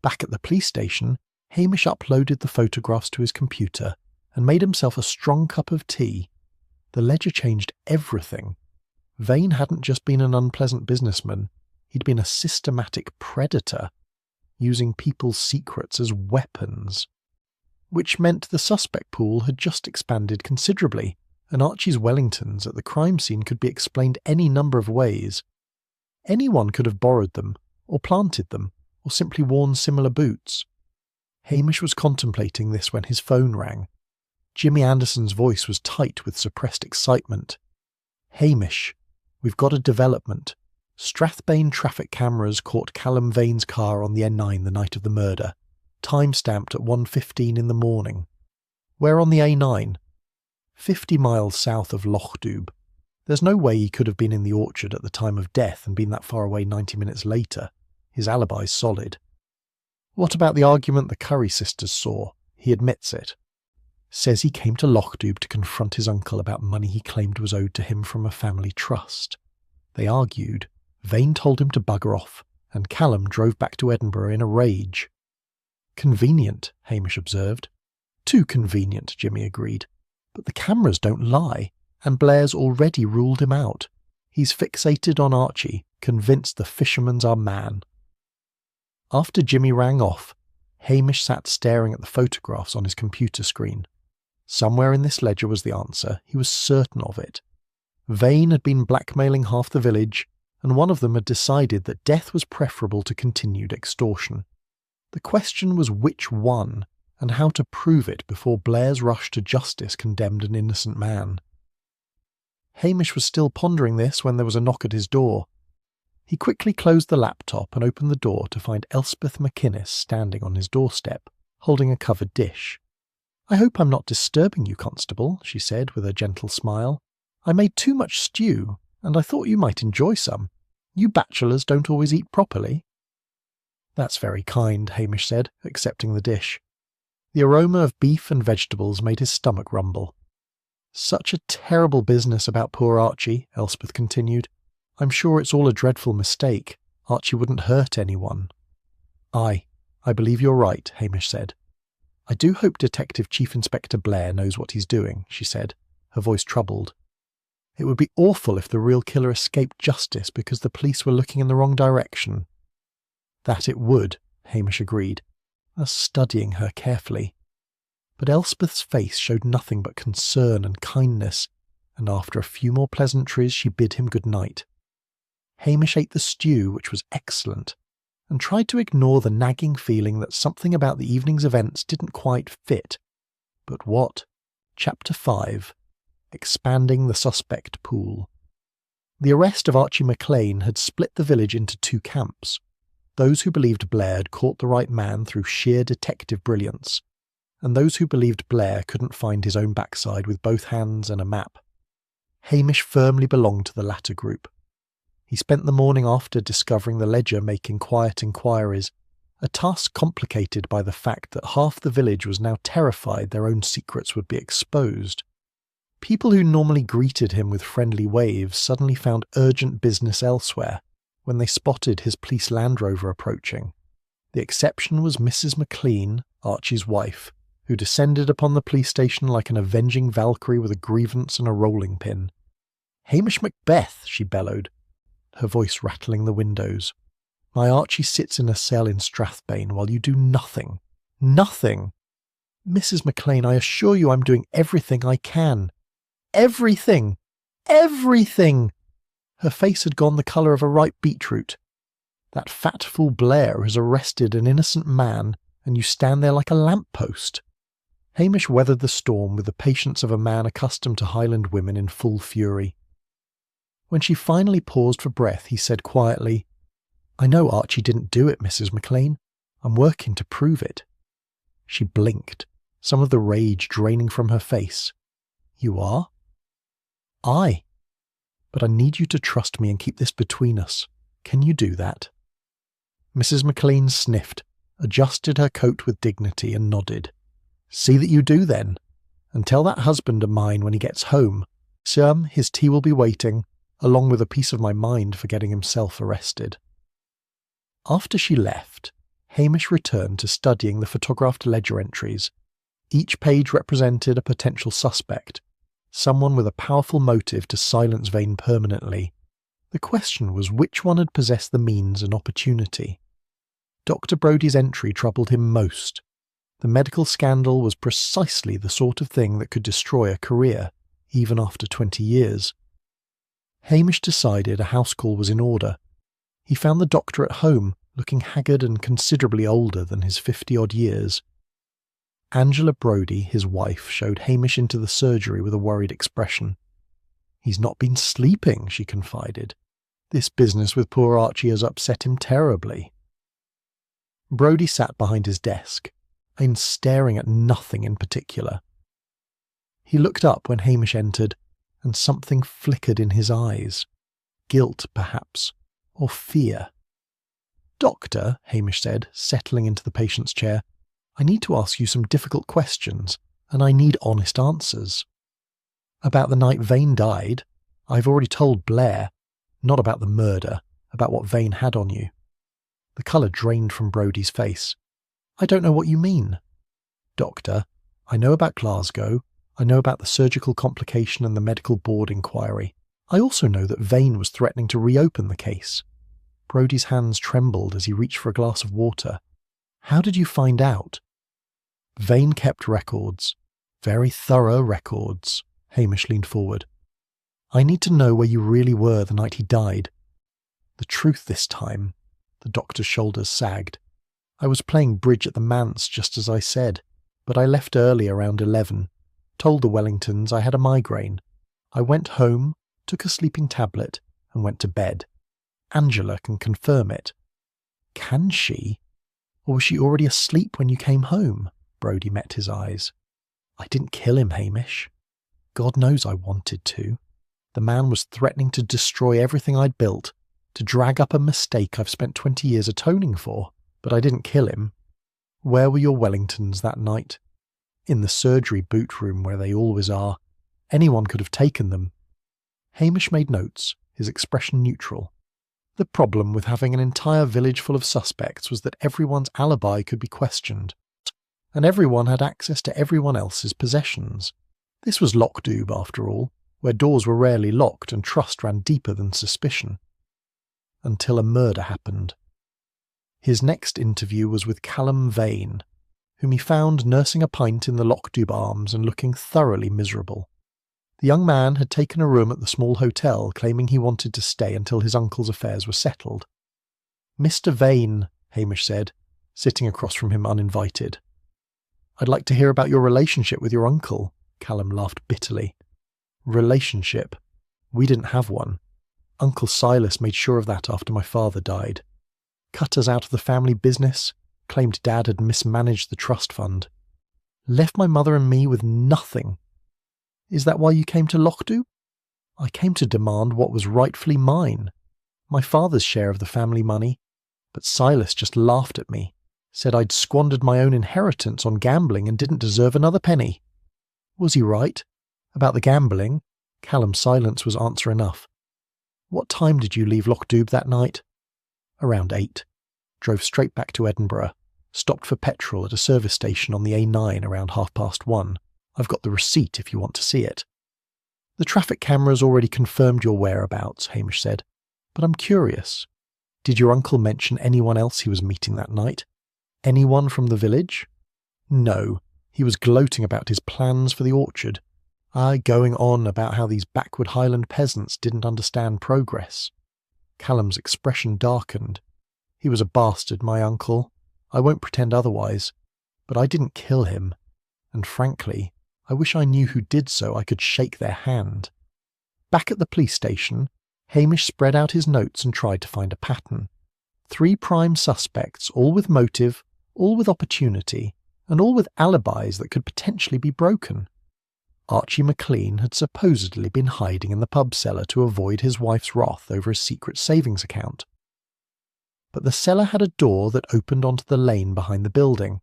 Back at the police station, Hamish uploaded the photographs to his computer and made himself a strong cup of tea. The ledger changed everything. Vane hadn't just been an unpleasant businessman, he'd been a systematic predator, using people's secrets as weapons. Which meant the suspect pool had just expanded considerably, and Archie's Wellingtons at the crime scene could be explained any number of ways. Anyone could have borrowed them, or planted them, or simply worn similar boots. Hamish was contemplating this when his phone rang. Jimmy Anderson's voice was tight with suppressed excitement. "Hamish, We've got a development. Strathbane traffic cameras caught Callum Vane's car on the N9 the night of the murder, time-stamped at 1:15 in the morning. Where on the A9? 50 miles south of Lochdubh. There's no way he could have been in the orchard at the time of death and been that far away 90 minutes later. His alibi's solid. What about the argument the Curry sisters saw? He admits it. Says he came to Lochdubh to confront his uncle about money he claimed was owed to him from a family trust. They argued. Vane told him to bugger off, and Callum drove back to Edinburgh in a rage. Convenient, Hamish observed. Too convenient, Jimmy agreed. But the cameras don't lie, and Blair's already ruled him out. He's fixated on Archie, convinced the fisherman's our man. After Jimmy rang off, Hamish sat staring at the photographs on his computer screen. Somewhere in this ledger was the answer, he was certain of it. Vane had been blackmailing half the village, and one of them had decided that death was preferable to continued extortion. The question was which one, and how to prove it before Blair's rush to justice condemned an innocent man. Hamish was still pondering this when there was a knock at his door. He quickly closed the laptop and opened the door to find Elspeth McInnes standing on his doorstep, holding a covered dish. "I hope I'm not disturbing you, Constable," she said with a gentle smile. "I made too much stew, and I thought you might enjoy some. You bachelors don't always eat properly." "That's very kind," Hamish said, accepting the dish. The aroma of beef and vegetables made his stomach rumble. "Such a terrible business about poor Archie," Elspeth continued. "I'm sure it's all a dreadful mistake. Archie wouldn't hurt anyone." "Aye, I believe you're right," Hamish said. "I do hope Detective Chief Inspector Blair knows what he's doing," she said, her voice troubled. "It would be awful if the real killer escaped justice because the police were looking in the wrong direction." "That it would," Hamish agreed, studying her carefully. But Elspeth's face showed nothing but concern and kindness, and after a few more pleasantries she bid him good night. Hamish ate the stew, which was excellent, and tried to ignore the nagging feeling that something about the evening's events didn't quite fit. But what? Chapter 5. Expanding the suspect pool. The arrest of Archie MacLean had split the village into two camps. Those who believed Blair had caught the right man through sheer detective brilliance, and those who believed Blair couldn't find his own backside with both hands and a map. Hamish firmly belonged to the latter group. He spent the morning after discovering the ledger making quiet inquiries, a task complicated by the fact that half the village was now terrified their own secrets would be exposed. People who normally greeted him with friendly waves suddenly found urgent business elsewhere when they spotted his police Land Rover approaching. The exception was Mrs. MacLean, Archie's wife, who descended upon the police station like an avenging Valkyrie with a grievance and a rolling pin. "Hamish Macbeth," she bellowed, her voice rattling the windows. "My Archie sits in a cell in Strathbane while you do nothing. Nothing! Mrs. MacLean, I assure you I'm doing everything I can. Everything! Everything!" Her face had gone the colour of a ripe beetroot. "That fat fool Blair has arrested an innocent man, and you stand there like a lamp-post." Hamish weathered the storm with the patience of a man accustomed to Highland women in full fury. When she finally paused for breath, he said quietly, "I know Archie didn't do it, Mrs. MacLean. I'm working to prove it." She blinked, some of the rage draining from her face. "You are?" "Aye. But I need you to trust me and keep this between us. Can you do that?" Mrs. MacLean sniffed, adjusted her coat with dignity and nodded. "See that you do then. And tell that husband of mine when he gets home. His tea will be waiting, along with a piece of my mind for getting himself arrested." After she left, Hamish returned to studying the photographed ledger entries. Each page represented a potential suspect, someone with a powerful motive to silence Vane permanently. The question was which one had possessed the means and opportunity. Dr. Brodie's entry troubled him most. The medical scandal was precisely the sort of thing that could destroy a career, even after 20 years. Hamish decided a house call was in order. He found the doctor at home, looking haggard and considerably older than his 50-odd years. Angela Brodie, his wife, showed Hamish into the surgery with a worried expression. He's not been sleeping, she confided. This business with poor Archie has upset him terribly. Brodie sat behind his desk, staring at nothing in particular. He looked up when Hamish entered, and something flickered in his eyes. Guilt, perhaps, or fear. "Doctor," Hamish said, settling into the patient's chair, "I need to ask you some difficult questions, and I need honest answers. About the night Vane died, I've already told Blair. Not about the murder, about what Vane had on you." The colour drained from Brodie's face. "I don't know what you mean." "Doctor, I know about Glasgow. I know about the surgical complication and the medical board inquiry. I also know that Vane was threatening to reopen the case." Brodie's hands trembled as he reached for a glass of water. "How did you find out?" "Vane kept records. Very thorough records." Hamish leaned forward. "I need to know where you really were the night he died." "The truth this time." The doctor's shoulders sagged. "I was playing bridge at the manse just as I said, but I left early around 11. Told the Wellingtons I had a migraine. I went home, took a sleeping tablet, and went to bed. Angela can confirm it." "Can she? Or was she already asleep when you came home?" Brodie met his eyes. "I didn't kill him, Hamish. God knows I wanted to. The man was threatening to destroy everything I'd built, to drag up a mistake I've spent 20 years atoning for, but I didn't kill him." "Where were your Wellingtons that night?" "In the surgery boot room where they always are. Anyone could have taken them." Hamish made notes, his expression neutral. The problem with having an entire village full of suspects was that everyone's alibi could be questioned, and everyone had access to everyone else's possessions. This was Lockdoob, after all, where doors were rarely locked and trust ran deeper than suspicion. Until a murder happened. His next interview was with Callum Vane, whom he found nursing a pint in the Lockdoob Arms and looking thoroughly miserable. The young man had taken a room at the small hotel, claiming he wanted to stay until his uncle's affairs were settled. "Mr. Vane," Hamish said, sitting across from him uninvited. "I'd like to hear about your relationship with your uncle," Callum laughed bitterly. "Relationship? We didn't have one. Uncle Silas made sure of that after my father died. Cut us out of the family business, claimed Dad had mismanaged the trust fund. Left my mother and me with nothing. Is that why you came to Lockdoob?" "I came to demand what was rightfully mine. My father's share of the family money. But Silas just laughed at me, said I'd squandered my own inheritance on gambling and didn't deserve another penny." "Was he right? About the gambling?" Callum's silence was answer enough. "What time did you leave Lockdoob that night?" "Around 8. Drove straight back to Edinburgh. Stopped for petrol at a service station on the A9 around 1:30. I've got the receipt if you want to see it." "The traffic cameras already confirmed your whereabouts," Hamish said. "But I'm curious. Did your uncle mention anyone else he was meeting that night? Anyone from the village?" "No. He was gloating about his plans for the orchard. Going on about how these backward Highland peasants didn't understand progress." Callum's expression darkened. "He was a bastard, my uncle. I won't pretend otherwise. But I didn't kill him. And frankly, I wish I knew who did so I could shake their hand." Back at the police station, Hamish spread out his notes and tried to find a pattern. 3 prime suspects, all with motive, all with opportunity, and all with alibis that could potentially be broken. Archie McLean had supposedly been hiding in the pub cellar to avoid his wife's wrath over a secret savings account. But the cellar had a door that opened onto the lane behind the building.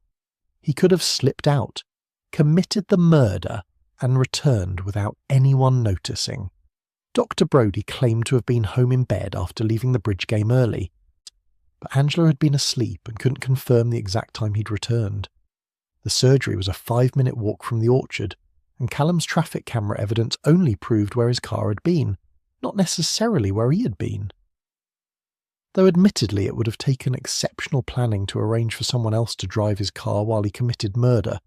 He could have slipped out, committed the murder, and returned without anyone noticing. Dr. Brodie claimed to have been home in bed after leaving the bridge game early, but Angela had been asleep and couldn't confirm the exact time he'd returned. The surgery was a 5-minute walk from the orchard, and Callum's traffic camera evidence only proved where his car had been, not necessarily where he had been. Though admittedly it would have taken exceptional planning to arrange for someone else to drive his car while he committed murder,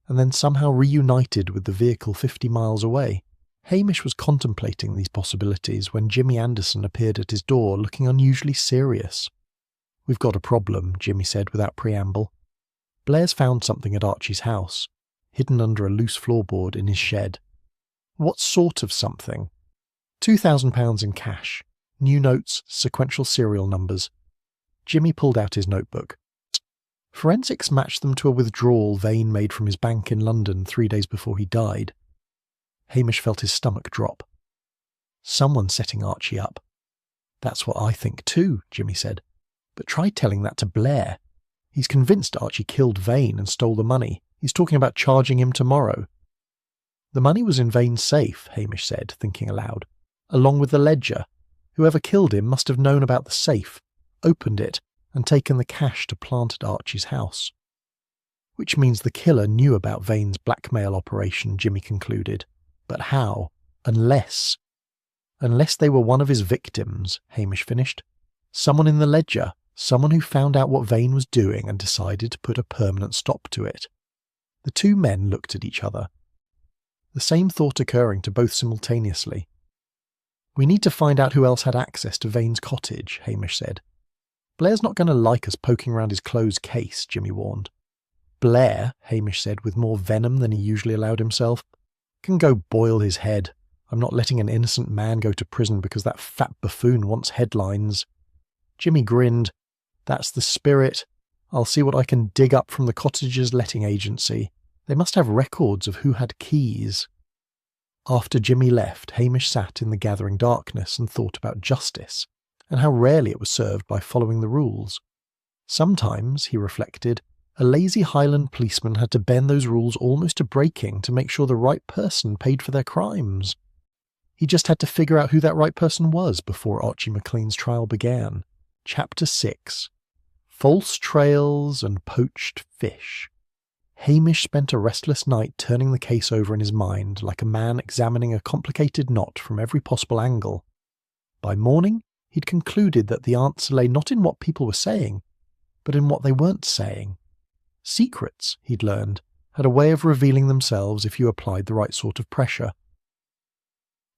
and then somehow reunited with the vehicle 50 miles away. Hamish was contemplating these possibilities when Jimmy Anderson appeared at his door looking unusually serious. "We've got a problem," Jimmy said without preamble. "Blair's found something at Archie's house, hidden under a loose floorboard in his shed." "What sort of something?" £2,000 in cash, new notes, sequential serial numbers. Jimmy pulled out his notebook. Forensics matched them to a withdrawal Vane made from his bank in London 3 days before he died. Hamish felt his stomach drop. Someone's setting Archie up. That's what I think too, Jimmy said. But try telling that to Blair. He's convinced Archie killed Vane and stole the money. He's talking about charging him tomorrow. The money was in Vane's safe, Hamish said, thinking aloud, along with the ledger. Whoever killed him must have known about the safe, opened it, and taken the cash to plant at Archie's house. Which means the killer knew about Vane's blackmail operation, Jimmy concluded. But how? Unless they were one of his victims, Hamish finished. Someone in the ledger, someone who found out what Vane was doing and decided to put a permanent stop to it. The two men looked at each other, the same thought occurring to both simultaneously. We need to find out who else had access to Vane's cottage, Hamish said. Blair's not going to like us poking around his closed case, Jimmy warned. Blair, Hamish said with more venom than he usually allowed himself, can go boil his head. I'm not letting an innocent man go to prison because that fat buffoon wants headlines. Jimmy grinned. That's the spirit. I'll see what I can dig up from the cottage's letting agency. They must have records of who had keys. After Jimmy left, Hamish sat in the gathering darkness and thought about justice, and how rarely it was served by following the rules. Sometimes, he reflected, a lazy Highland policeman had to bend those rules almost to breaking to make sure the right person paid for their crimes. He just had to figure out who that right person was before Archie McLean's trial began. Chapter 6. False Trails and Poached Fish. Hamish spent a restless night turning the case over in his mind like a man examining a complicated knot from every possible angle. By morning, he'd concluded that the answer lay not in what people were saying, but in what they weren't saying. Secrets, he'd learned, had a way of revealing themselves if you applied the right sort of pressure.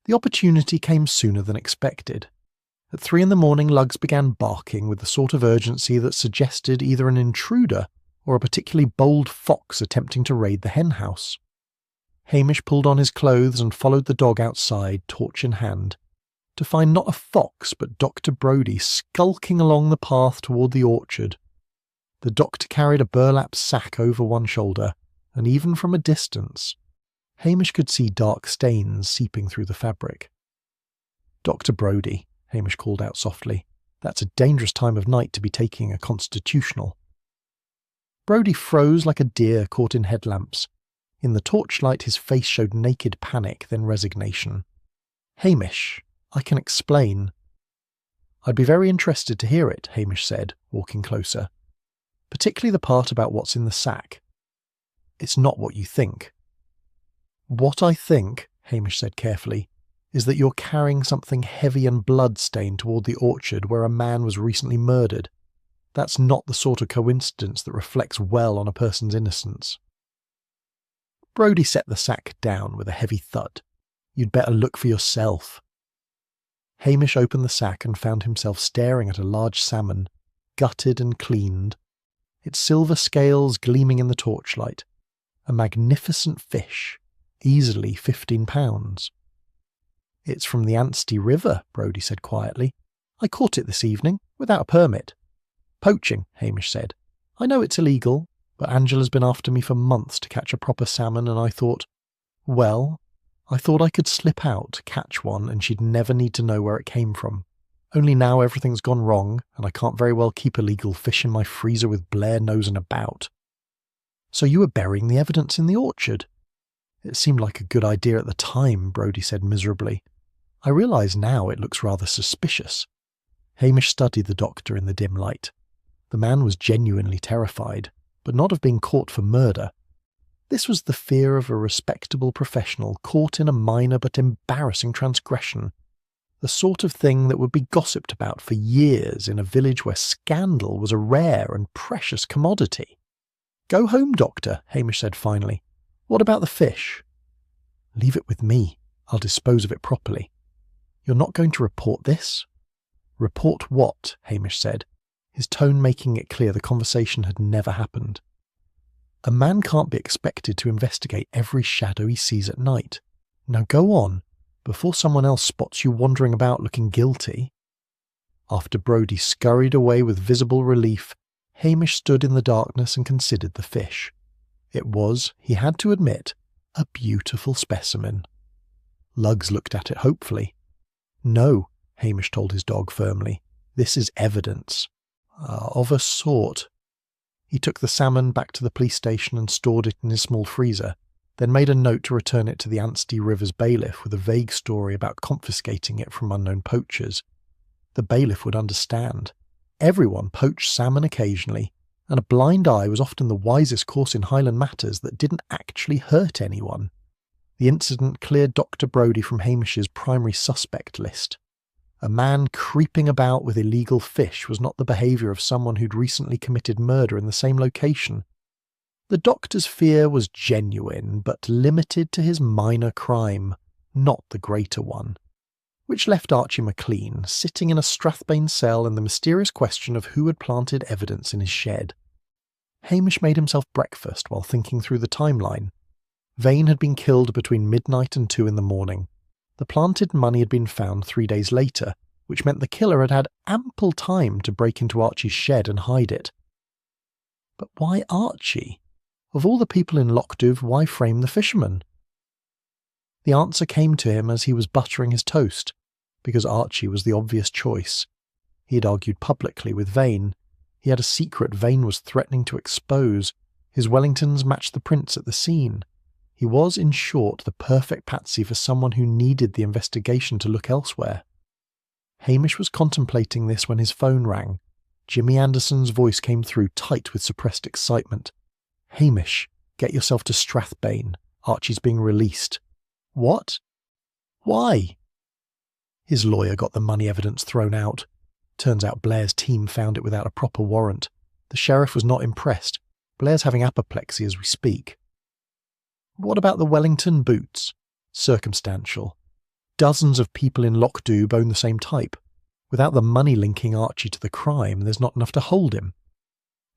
The opportunity came sooner than expected. At 3 a.m, Lugs began barking with the sort of urgency that suggested either an intruder or a particularly bold fox attempting to raid the henhouse. Hamish pulled on his clothes and followed the dog outside, torch in hand, to find not a fox but Dr. Brodie skulking along the path toward the orchard. The doctor carried a burlap sack over one shoulder, and even from a distance, Hamish could see dark stains seeping through the fabric. "Dr. Brodie," Hamish called out softly, "that's a dangerous time of night to be taking a constitutional." Brodie froze like a deer caught in headlamps. In the torchlight his face showed naked panic, then resignation. "Hamish, I can explain." "I'd be very interested to hear it," Hamish said, walking closer. "Particularly the part about what's in the sack. It's not what you think." "What I think," Hamish said carefully, "is that you're carrying something heavy and blood-stained toward the orchard where a man was recently murdered. That's not the sort of coincidence that reflects well on a person's innocence." Brodie set the sack down with a heavy thud. "You'd better look for yourself." Hamish opened the sack and found himself staring at a large salmon, gutted and cleaned, its silver scales gleaming in the torchlight. A magnificent fish, easily 15 pounds. "It's from the Anstey River," Brodie said quietly. "I caught it this evening, without a permit." "Poaching," Hamish said. "I know it's illegal, but Angela's been after me for months to catch a proper salmon, and I thought I could slip out, catch one, and she'd never need to know where it came from. Only now everything's gone wrong, and I can't very well keep illegal fish in my freezer with Blair nosing about." "So you were burying the evidence in the orchard?" "It seemed like a good idea at the time," Brodie said miserably. "I realise now it looks rather suspicious." Hamish studied the doctor in the dim light. The man was genuinely terrified, but not of being caught for murder. This was the fear of a respectable professional caught in a minor but embarrassing transgression, the sort of thing that would be gossiped about for years in a village where scandal was a rare and precious commodity. "Go home, doctor," Hamish said finally. "What about the fish?" "Leave it with me. I'll dispose of it properly." "You're not going to report this?" "Report what?" Hamish said, his tone making it clear the conversation had never happened. "A man can't be expected to investigate every shadow he sees at night. Now go on. before someone else spots you wandering about looking guilty. After Brodie scurried away with visible relief, Hamish stood in the darkness and considered the fish. It was, he had to admit, a beautiful specimen. Lugs looked at it hopefully. "No," Hamish told his dog firmly. "This is evidence. Of a sort." He took the salmon back to the police station and stored it in his small freezer, then made a note to return it to the Anstey River's bailiff with a vague story about confiscating it from unknown poachers. The bailiff would understand. Everyone poached salmon occasionally, and a blind eye was often the wisest course in Highland matters that didn't actually hurt anyone. The incident cleared Dr. Brodie from Hamish's primary suspect list. A man creeping about with illegal fish was not the behaviour of someone who'd recently committed murder in the same location. The doctor's fear was genuine, but limited to his minor crime, not the greater one. Which left Archie McLean sitting in a Strathbane cell in the mysterious question of who had planted evidence in his shed. Hamish made himself breakfast while thinking through the timeline. Vane had been killed between midnight and 2 in the morning. The planted money had been found 3 days later, which meant the killer had had ample time to break into Archie's shed and hide it. But why Archie? Of all the people in Lochduv, why frame the fisherman? The answer came to him as he was buttering his toast, because Archie was the obvious choice. He had argued publicly with Vane. He had a secret Vane was threatening to expose. His Wellingtons matched the prints at the scene. He was, in short, the perfect patsy for someone who needed the investigation to look elsewhere. Hamish was contemplating this when his phone rang. Jimmy Anderson's voice came through tight with suppressed excitement. "Hamish, get yourself to Strathbane. Archie's being released." "What? Why?" His lawyer got the money evidence thrown out. Turns out Blair's team found it without a proper warrant. The sheriff was not impressed. Blair's having apoplexy as we speak. "What about the Wellington boots?" "Circumstantial. Dozens of people in Lochduv own the same type. Without the money linking Archie to the crime, there's not enough to hold him."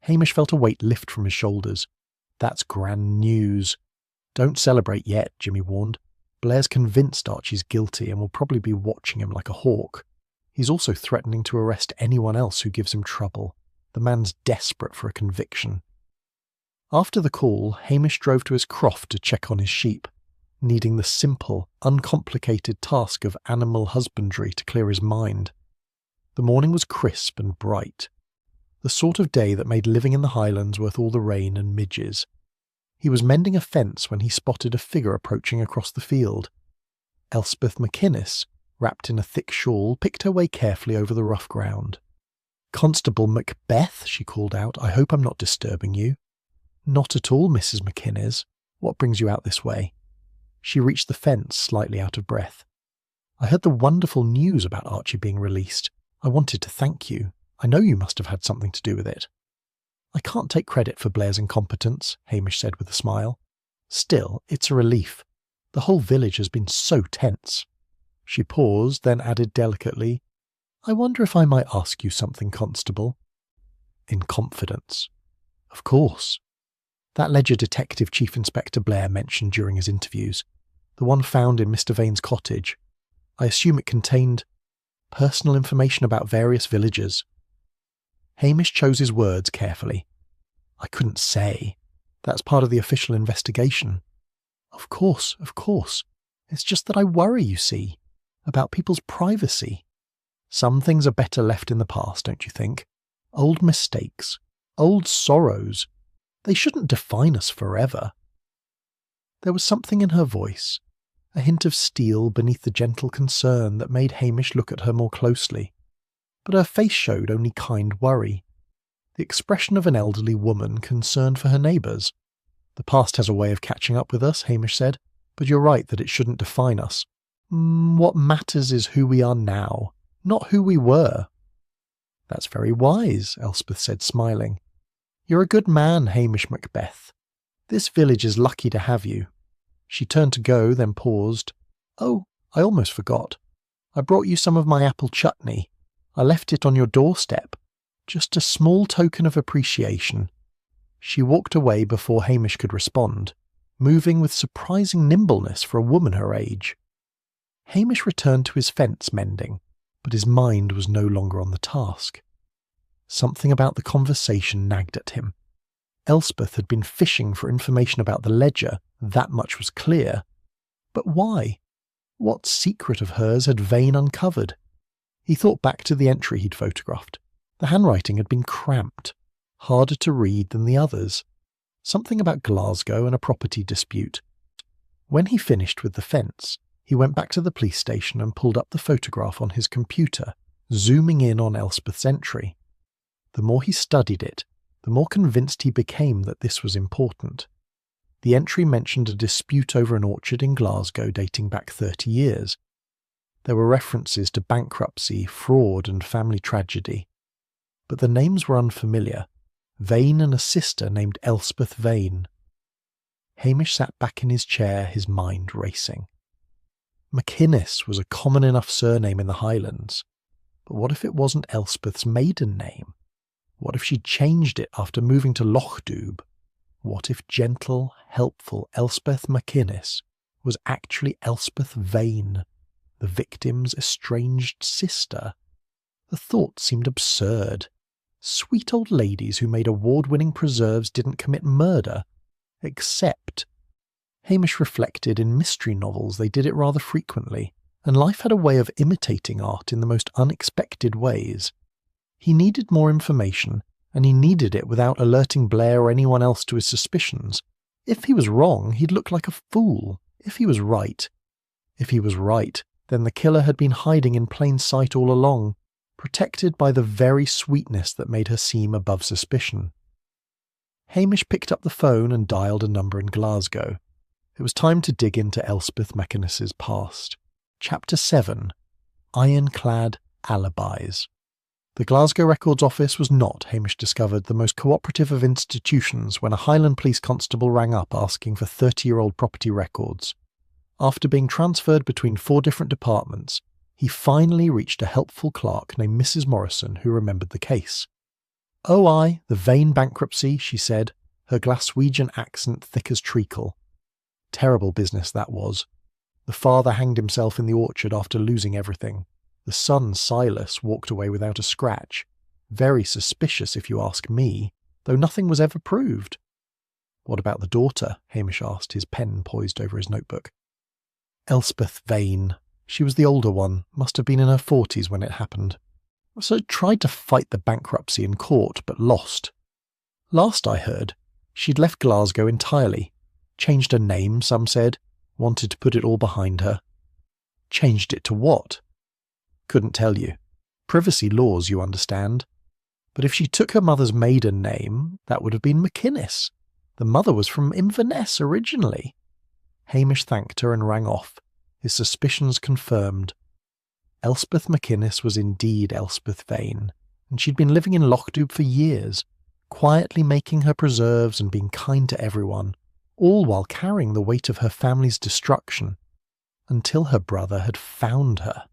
Hamish felt a weight lift from his shoulders. "That's grand news." "Don't celebrate yet," Jimmy warned. "Blair's convinced Archie's guilty and will probably be watching him like a hawk. He's also threatening to arrest anyone else who gives him trouble. The man's desperate for a conviction." After the call, Hamish drove to his croft to check on his sheep, needing the simple, uncomplicated task of animal husbandry to clear his mind. The morning was crisp and bright, the sort of day that made living in the Highlands worth all the rain and midges. He was mending a fence when he spotted a figure approaching across the field. Elspeth McInnes, wrapped in a thick shawl, picked her way carefully over the rough ground. "Constable Macbeth," she called out, "I hope I'm not disturbing you." "Not at all, Mrs. McInnes. What brings you out this way?" She reached the fence, slightly out of breath. "I heard the wonderful news about Archie being released. I wanted to thank you. I know you must have had something to do with it." "I can't take credit for Blair's incompetence," Hamish said with a smile. "Still, it's a relief. The whole village has been so tense." She paused, then added delicately, "I wonder if I might ask you something, Constable?" "In confidence." "Of course." That ledger Detective Chief Inspector Blair mentioned during his interviews, the one found in Mr. Vane's cottage. I assume it contained personal information about various villagers. Hamish chose his words carefully. "I couldn't say. That's part of the official investigation." Of course. It's just that I worry, you see, about people's privacy. Some things are better left in the past, don't you think? Old mistakes, old sorrows. They shouldn't define us forever." There was something in her voice, a hint of steel beneath the gentle concern that made Hamish look at her more closely. But her face showed only kind worry, the expression of an elderly woman concerned for her neighbours. "The past has a way of catching up with us," Hamish said, "but you're right that it shouldn't define us. What matters is who we are now, not who we were." "That's very wise," Elspeth said, smiling. "You're a good man, Hamish Macbeth. This village is lucky to have you." She turned to go, then paused. "Oh, I almost forgot. I brought you some of my apple chutney. I left it on your doorstep. Just a small token of appreciation." She walked away before Hamish could respond, moving with surprising nimbleness for a woman her age. Hamish returned to his fence mending, but his mind was no longer on the task. Something about the conversation nagged at him. Elspeth had been fishing for information about the ledger, that much was clear. But why? What secret of hers had Vane uncovered? He thought back to the entry he'd photographed. The handwriting had been cramped, harder to read than the others. Something about Glasgow and a property dispute. When he finished with the fence, he went back to the police station and pulled up the photograph on his computer, zooming in on Elspeth's entry. The more he studied it, the more convinced he became that this was important. The entry mentioned a dispute over an orchard in Glasgow dating back 30 years. There were references to bankruptcy, fraud and family tragedy. But the names were unfamiliar. Vane and a sister named Elspeth Vane. Hamish sat back in his chair, his mind racing. McInnes was a common enough surname in the Highlands. But what if it wasn't Elspeth's maiden name? What if she'd changed it after moving to Lochdoub? What if gentle, helpful Elspeth McInnes was actually Elspeth Vane, the victim's estranged sister? The thought seemed absurd. Sweet old ladies who made award-winning preserves didn't commit murder. Except, Hamish reflected, in mystery novels they did it rather frequently, and life had a way of imitating art in the most unexpected ways. He needed more information, and he needed it without alerting Blair or anyone else to his suspicions. If he was wrong, he'd look like a fool. If he was right, then the killer had been hiding in plain sight all along, protected by the very sweetness that made her seem above suspicion. Hamish picked up the phone and dialed a number in Glasgow. It was time to dig into Elspeth McInnes's past. Chapter 7. Ironclad Alibis. The Glasgow Records Office was not, Hamish discovered, the most cooperative of institutions when a Highland police constable rang up asking for 30-year-old property records. After being transferred between 4 different departments, he finally reached a helpful clerk named Mrs. Morrison who remembered the case. "Oh, aye, the Vane bankruptcy," she said, her Glaswegian accent thick as treacle. Terrible business that was. The father hanged himself in the orchard after losing everything. The son, Silas, walked away without a scratch. Very suspicious, if you ask me, though nothing was ever proved. "What about the daughter?" Hamish asked, his pen poised over his notebook. "Elspeth Vane. She was the older one, must have been in her 40s when it happened. So tried to fight the bankruptcy in court, but lost. Last I heard, she'd left Glasgow entirely. Changed her name, some said. Wanted to put it all behind her." "Changed it to what?" "Couldn't tell you. Privacy laws, you understand. But if she took her mother's maiden name, that would have been McInnes. The mother was from Inverness originally." Hamish thanked her and rang off, his suspicions confirmed. Elspeth McInnes was indeed Elspeth Vane, and she'd been living in Lochdoub for years, quietly making her preserves and being kind to everyone, all while carrying the weight of her family's destruction, until her brother had found her.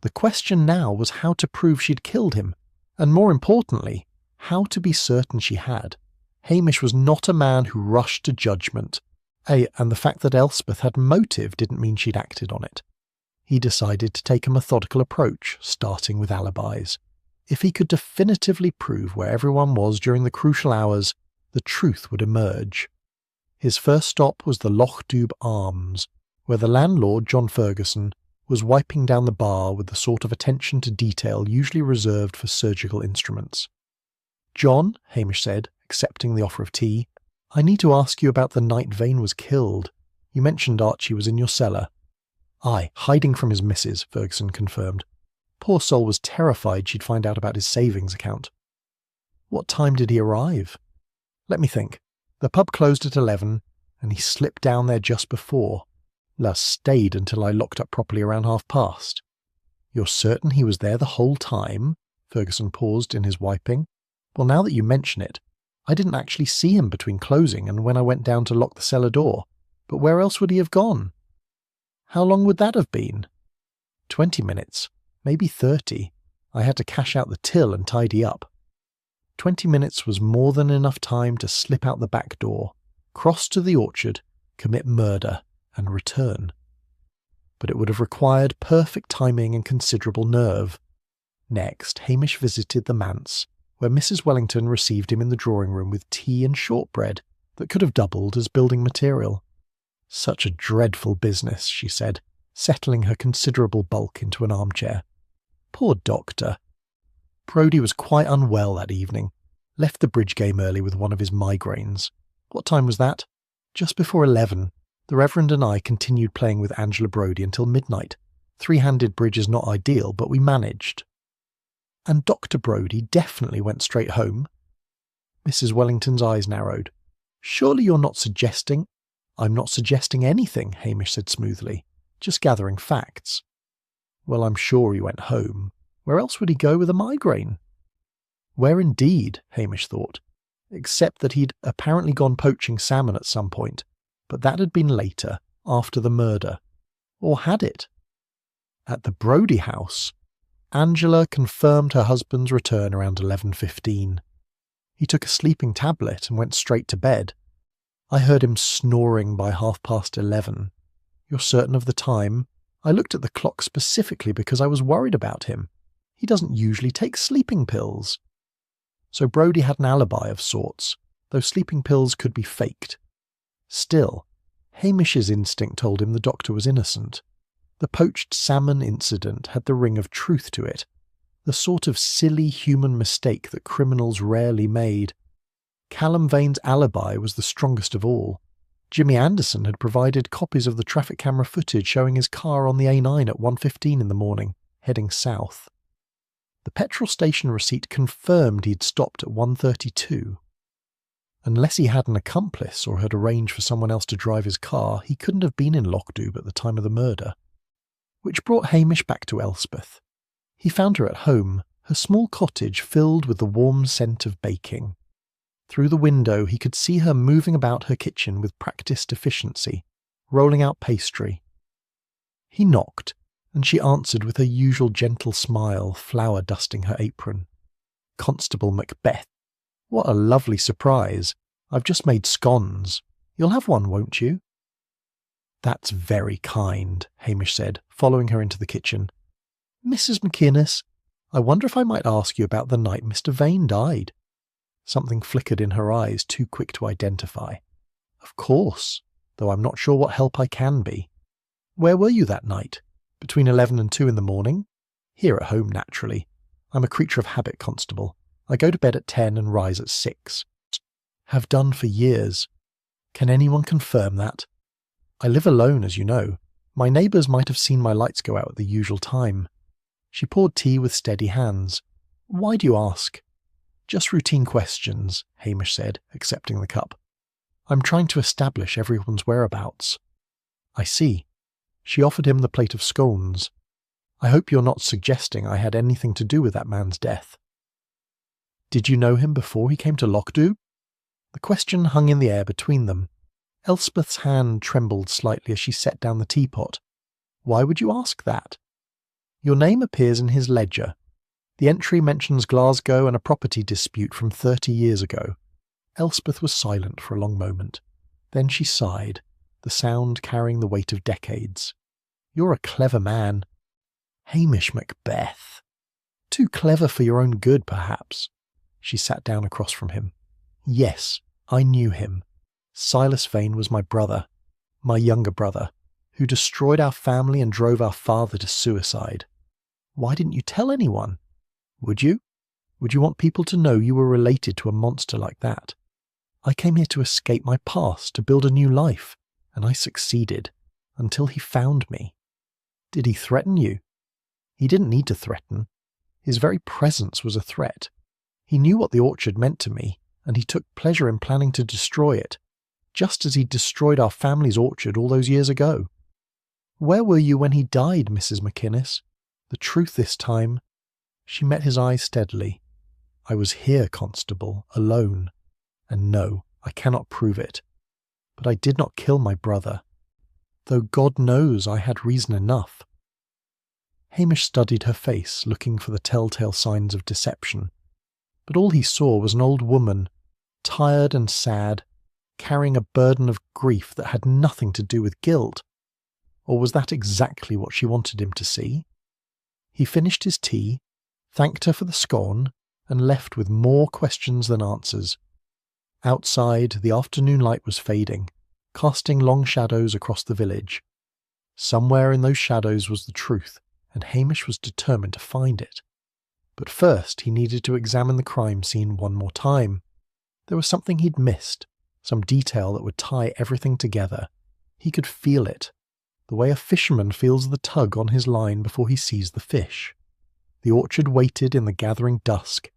The question now was how to prove she'd killed him, and more importantly, how to be certain she had. Hamish was not a man who rushed to judgment, and the fact that Elspeth had motive didn't mean she'd acted on it. He decided to take a methodical approach, starting with alibis. If he could definitively prove where everyone was during the crucial hours, the truth would emerge. His first stop was the Lochdoub Arms, where the landlord, John Ferguson, was wiping down the bar with the sort of attention to detail usually reserved for surgical instruments. "John," Hamish said, accepting the offer of tea, "I need to ask you about the night Vane was killed. You mentioned Archie was in your cellar." "Aye, hiding from his missus," Ferguson confirmed. "Poor soul was terrified she'd find out about his savings account." "What time did he arrive?" "Let me think. The pub closed at 11, and he slipped down there just before. Stayed until I locked up properly around past. "You're certain he was there the whole time?" Ferguson paused in his wiping. "Well, now that you mention it, I didn't actually see him between closing and when I went down to lock the cellar door. But where else would he have gone?" "How long would that have been?" 20 minutes, maybe 30. I had to cash out the till and tidy up. 20 minutes was more than enough time to slip out the back door, cross to the orchard, commit murder, and return." but it would have required perfect timing and considerable nerve. Next, Hamish visited the manse, where Mrs. Wellington received him in the drawing room with tea and shortbread that could have doubled as building material. "Such a dreadful business," she said, settling her considerable bulk into an armchair. "Poor doctor." Brodie was quite unwell that evening. Left the bridge game early with one of his migraines. What time was that? Just before 11. The Reverend and I continued playing with Angela Brodie until midnight. Three-handed bridge is not ideal, but we managed. "And Dr. Brodie definitely went straight home?" Mrs. Wellington's eyes narrowed. "Surely you're not suggesting—" "I'm not suggesting anything," Hamish said smoothly. "Just gathering facts." "Well, I'm sure he went home. Where else would he go with a migraine?" Where indeed, Hamish thought, except that he'd apparently gone poaching salmon at some point, but that had been later, after the murder. Or had it? At the Brodie house, Angela confirmed her husband's return around 11:15. He took a sleeping tablet and went straight to bed. I heard him snoring by 11:30. "You're certain of the time?" "I looked at the clock specifically because I was worried about him. He doesn't usually take sleeping pills." So Brodie had an alibi of sorts, though sleeping pills could be faked. Still, Hamish's instinct told him the doctor was innocent. The poached salmon incident had the ring of truth to it, the sort of silly human mistake that criminals rarely made. Callum Vane's alibi was the strongest of all. Jimmy Anderson had provided copies of the traffic camera footage showing his car on the A9 at 1:15 in the morning, heading south. The petrol station receipt confirmed he'd stopped at 1:32. Unless he had an accomplice or had arranged for someone else to drive his car, he couldn't have been in Lockdube at the time of the murder. Which brought Hamish back to Elspeth. He found her at home, her small cottage filled with the warm scent of baking. Through the window he could see her moving about her kitchen with practised efficiency, rolling out pastry. He knocked, and she answered with her usual gentle smile, flour dusting her apron. "Constable Macbeth. What a lovely surprise. I've just made scones. You'll have one, won't you?" "That's very kind," Hamish said, following her into the kitchen. "Mrs. McInnes, I wonder if I might ask you about the night Mr. Vane died." Something flickered in her eyes, too quick to identify. "Of course, though I'm not sure what help I can be. Where were you that night? Between 11 and 2 in the morning?" "Here at home, naturally. I'm a creature of habit, Constable. I go to bed at 10 and rise at 6. Have done for years. Can anyone confirm that? I live alone, as you know. My neighbours might have seen my lights go out at the usual time." She poured tea with steady hands. "Why do you ask?" "Just routine questions," Hamish said, accepting the cup. "I'm trying to establish everyone's whereabouts." "I see." She offered him the plate of scones. "I hope you're not suggesting I had anything to do with that man's death." "Did you know him before he came to Lockdube?" The question hung in the air between them. Elspeth's hand trembled slightly as she set down the teapot. "Why would you ask that?" "Your name appears in his ledger. The entry mentions Glasgow and a property dispute from 30 years ago." Elspeth was silent for a long moment. Then she sighed, the sound carrying the weight of decades. "You're a clever man." "Hamish Macbeth. Too clever for your own good, perhaps." She sat down across from him. "Yes, I knew him. Silas Vane was my brother, my younger brother, who destroyed our family and drove our father to suicide. Why didn't you tell anyone? Would you? Would you want people to know you were related to a monster like that? I came here to escape my past, to build a new life, and I succeeded, until he found me." "Did he threaten you?" "He didn't need to threaten. His very presence was a threat. He knew what the orchard meant to me, and he took pleasure in planning to destroy it, just as he destroyed our family's orchard all those years ago." "Where were you when he died, Mrs. McInnes? The truth this time." She met his eyes steadily. "I was here, Constable, alone. And no, I cannot prove it. But I did not kill my brother, though God knows I had reason enough." Hamish studied her face, looking for the telltale signs of deception. But all he saw was an old woman, tired and sad, carrying a burden of grief that had nothing to do with guilt. Or was that exactly what she wanted him to see? He finished his tea, thanked her for the scone, and left with more questions than answers. Outside, the afternoon light was fading, casting long shadows across the village. Somewhere in those shadows was the truth, and Hamish was determined to find it. But first he needed to examine the crime scene one more time. There was something he'd missed, some detail that would tie everything together. He could feel it, the way a fisherman feels the tug on his line before he sees the fish. The orchard waited in the gathering dusk,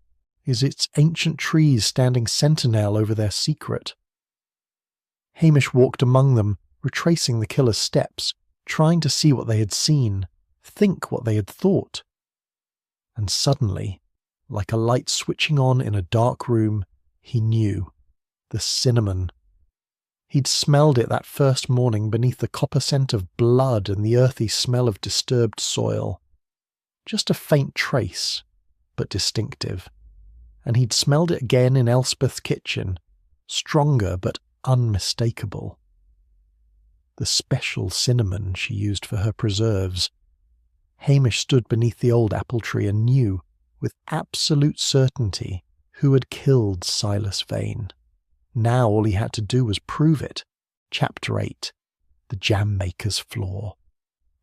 its ancient trees standing sentinel over their secret. Hamish walked among them, retracing the killer's steps, trying to see what they had seen, think what they had thought. And suddenly, like a light switching on in a dark room, he knew. The cinnamon. He'd smelled it that first morning beneath the copper scent of blood and the earthy smell of disturbed soil. Just a faint trace, but distinctive. And he'd smelled it again in Elspeth's kitchen, stronger but unmistakable. The special cinnamon she used for her preserves. Hamish stood beneath the old apple tree and knew, with absolute certainty, who had killed Silas Vane. Now all he had to do was prove it. Chapter 8. The Jam Maker's Flaw.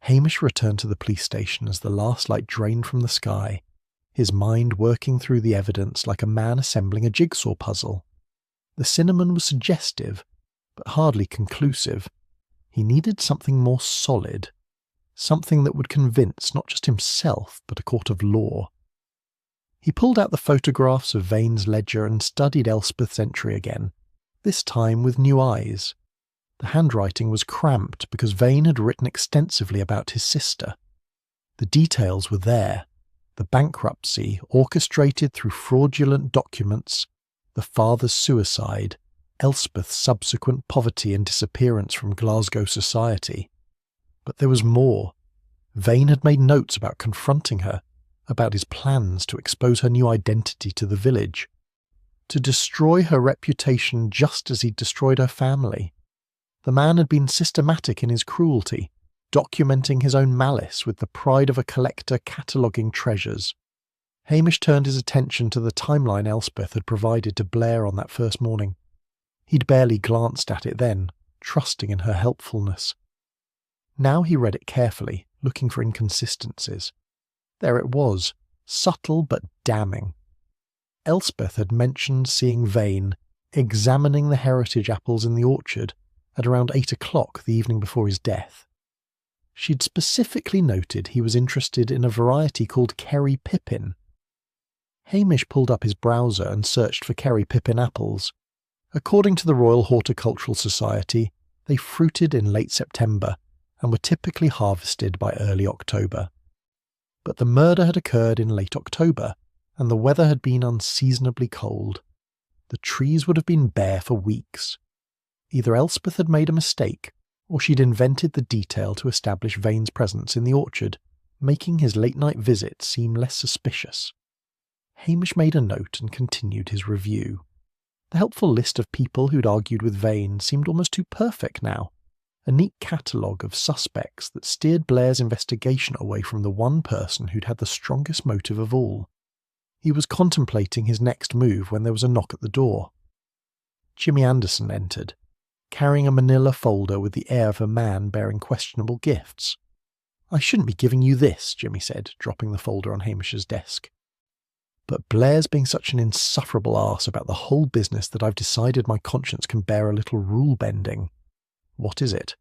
Hamish returned to the police station as the last light drained from the sky, his mind working through the evidence like a man assembling a jigsaw puzzle. The cinnamon was suggestive, but hardly conclusive. He needed something more solid, something that would convince not just himself, but a court of law. He pulled out the photographs of Vane's ledger and studied Elspeth's entry again, this time with new eyes. The handwriting was cramped because Vane had written extensively about his sister. The details were there. The bankruptcy orchestrated through fraudulent documents, the father's suicide, Elspeth's subsequent poverty and disappearance from Glasgow society. But there was more. Vane had made notes about confronting her, about his plans to expose her new identity to the village, to destroy her reputation just as he'd destroyed her family. The man had been systematic in his cruelty, documenting his own malice with the pride of a collector cataloguing treasures. Hamish turned his attention to the timeline Elspeth had provided to Blair on that first morning. He'd barely glanced at it then, trusting in her helpfulness. Now he read it carefully, looking for inconsistencies. There it was, subtle but damning. Elspeth had mentioned seeing Vane examining the heritage apples in the orchard at around 8 o'clock the evening before his death. She'd specifically noted he was interested in a variety called Kerry Pippin. Hamish pulled up his browser and searched for Kerry Pippin apples. According to the Royal Horticultural Society, they fruited in late September and were typically harvested by early October. But the murder had occurred in late October, and the weather had been unseasonably cold. The trees would have been bare for weeks. Either Elspeth had made a mistake, or she'd invented the detail to establish Vane's presence in the orchard, making his late-night visit seem less suspicious. Hamish made a note and continued his review. The helpful list of people who'd argued with Vane seemed almost too perfect now, a neat catalogue of suspects that steered Blair's investigation away from the one person who'd had the strongest motive of all. He was contemplating his next move when there was a knock at the door. Jimmy Anderson entered, carrying a manila folder with the air of a man bearing questionable gifts. "I shouldn't be giving you this," Jimmy said, dropping the folder on Hamish's desk. "But Blair's being such an insufferable arse about the whole business that I've decided my conscience can bear a little rule-bending." "What is it?"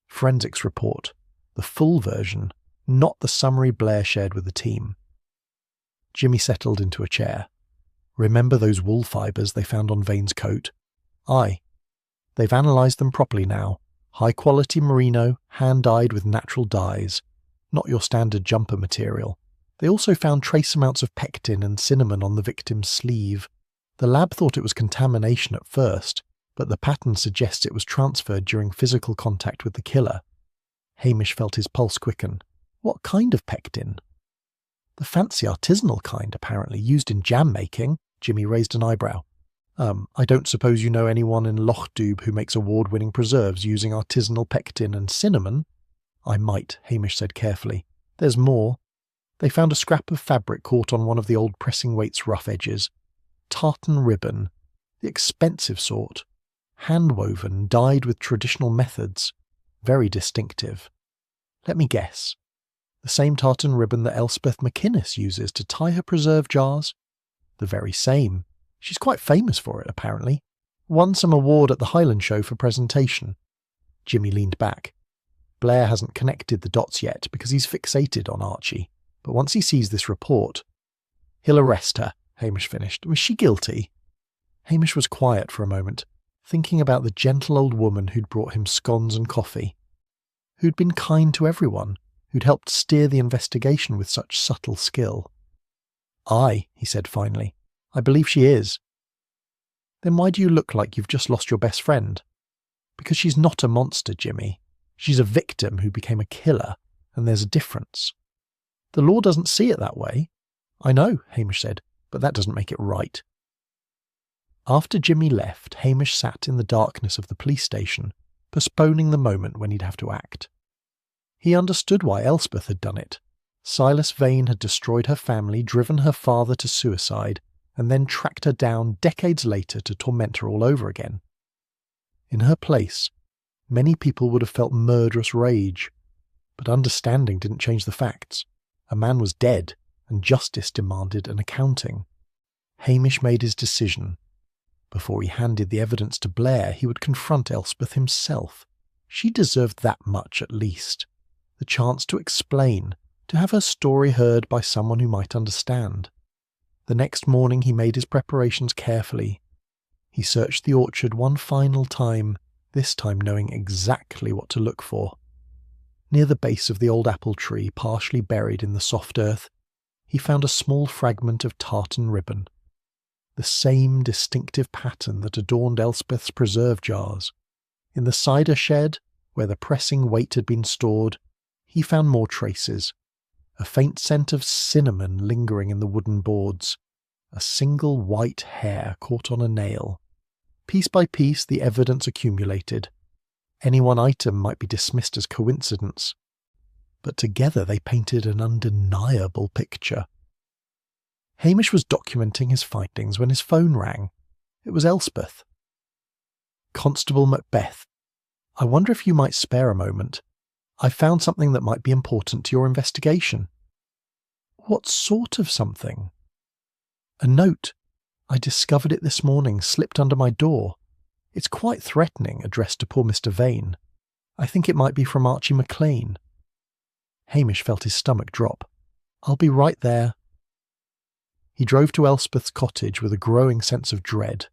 "Forensics report. The full version, not the summary Blair shared with the team." Jimmy settled into a chair. "Remember those wool fibres they found on Vane's coat?" "Aye. They've analysed them properly now. High-quality merino, hand-dyed with natural dyes. Not your standard jumper material. They also found trace amounts of pectin and cinnamon on the victim's sleeve. The lab thought it was contamination at first, but the pattern suggests it was transferred during physical contact with the killer." Hamish felt his pulse quicken. "What kind of pectin?" "The fancy artisanal kind, apparently, used in jam making." Jimmy raised an eyebrow. I don't suppose you know anyone in Loch Dubh who makes award-winning preserves using artisanal pectin and cinnamon?" I might, Hamish said carefully. There's more. They found a scrap of fabric caught on one of the old pressing weight's rough edges. Tartan ribbon. The expensive sort. Hand-woven, dyed with traditional methods. Very distinctive. Let me guess. The same tartan ribbon that Elspeth McInnes uses to tie her preserve jars? The very same. She's quite famous for it, apparently. Won some award at the Highland Show for presentation. Jimmy leaned back. Blair hasn't connected the dots yet because he's fixated on Archie. But once he sees this report... He'll arrest her, Hamish finished. Was she guilty? Hamish was quiet for a moment, thinking about the gentle old woman who'd brought him scones and coffee. Who'd been kind to everyone, who'd helped steer the investigation with such subtle skill. Aye, he said finally. I believe she is. Then why do you look like you've just lost your best friend? Because she's not a monster, Jimmy. She's a victim who became a killer, and there's a difference. The law doesn't see it that way. I know, Hamish said, but that doesn't make it right. After Jimmy left, Hamish sat in the darkness of the police station, postponing the moment when he'd have to act. He understood why Elspeth had done it. Silas Vane had destroyed her family, driven her father to suicide, and then tracked her down decades later to torment her all over again. In her place, many people would have felt murderous rage, but understanding didn't change the facts. A man was dead, and justice demanded an accounting. Hamish made his decision. Before he handed the evidence to Blair, he would confront Elspeth himself. She deserved that much at least. The chance to explain, to have her story heard by someone who might understand. The next morning he made his preparations carefully. He searched the orchard one final time, this time knowing exactly what to look for. Near the base of the old apple tree, partially buried in the soft earth, he found a small fragment of tartan ribbon. The same distinctive pattern that adorned Elspeth's preserve jars. In the cider shed, where the pressing weight had been stored, he found more traces. A faint scent of cinnamon lingering in the wooden boards. A single white hair caught on a nail. Piece by piece the evidence accumulated. Any one item might be dismissed as coincidence, but together they painted an undeniable picture. Hamish was documenting his findings when his phone rang. It was Elspeth. Constable Macbeth, I wonder if you might spare a moment. I found something that might be important to your investigation. What sort of something? A note. I discovered it this morning, slipped under my door. It's quite threatening, addressed to poor Mr. Vane. I think it might be from Archie McLean. Hamish felt his stomach drop. I'll be right there. He drove to Elspeth's cottage with a growing sense of dread.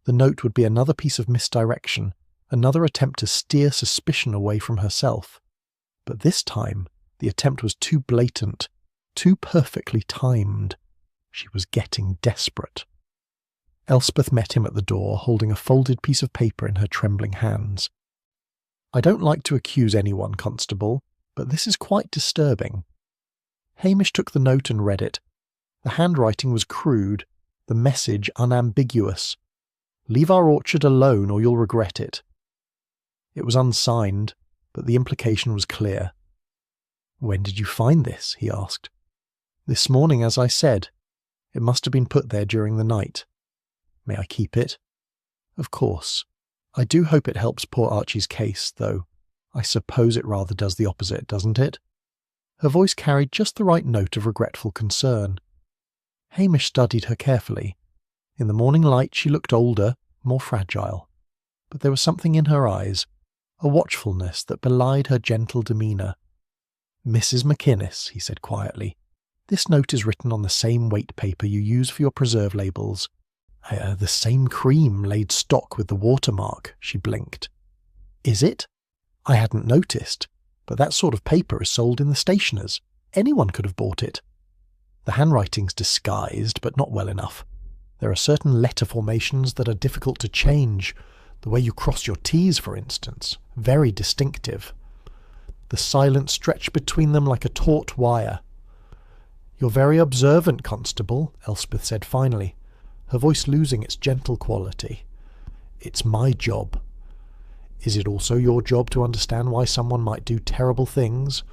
The note would be another piece of misdirection, another attempt to steer suspicion away from herself. But this time, the attempt was too blatant, too perfectly timed. She was getting desperate. Elspeth met him at the door, holding a folded piece of paper in her trembling hands. I don't like to accuse anyone, Constable, but this is quite disturbing. Hamish took the note and read it. The handwriting was crude, the message unambiguous. Leave our orchard alone or you'll regret it. It was unsigned, but the implication was clear. When did you find this? He asked. This morning, as I said. It must have been put there during the night. May I keep it? Of course. I do hope it helps poor Archie's case, though. I suppose it rather does the opposite, doesn't it? Her voice carried just the right note of regretful concern. Hamish studied her carefully. In the morning light she looked older, more fragile. But there was something in her eyes, a watchfulness that belied her gentle demeanour. Mrs. McInnes, he said quietly, this note is written on the same weight paper you use for your preserve labels. The same cream laid stock with the watermark, she blinked. Is it? I hadn't noticed, but that sort of paper is sold in the stationers. Anyone could have bought it. The handwriting's disguised, but not well enough. There are certain letter formations that are difficult to change. The way you cross your T's, for instance, very distinctive. The silent stretch between them like a taut wire. You're very observant, Constable, Elspeth said finally, her voice losing its gentle quality. It's my job. Is it also your job to understand why someone might do terrible things,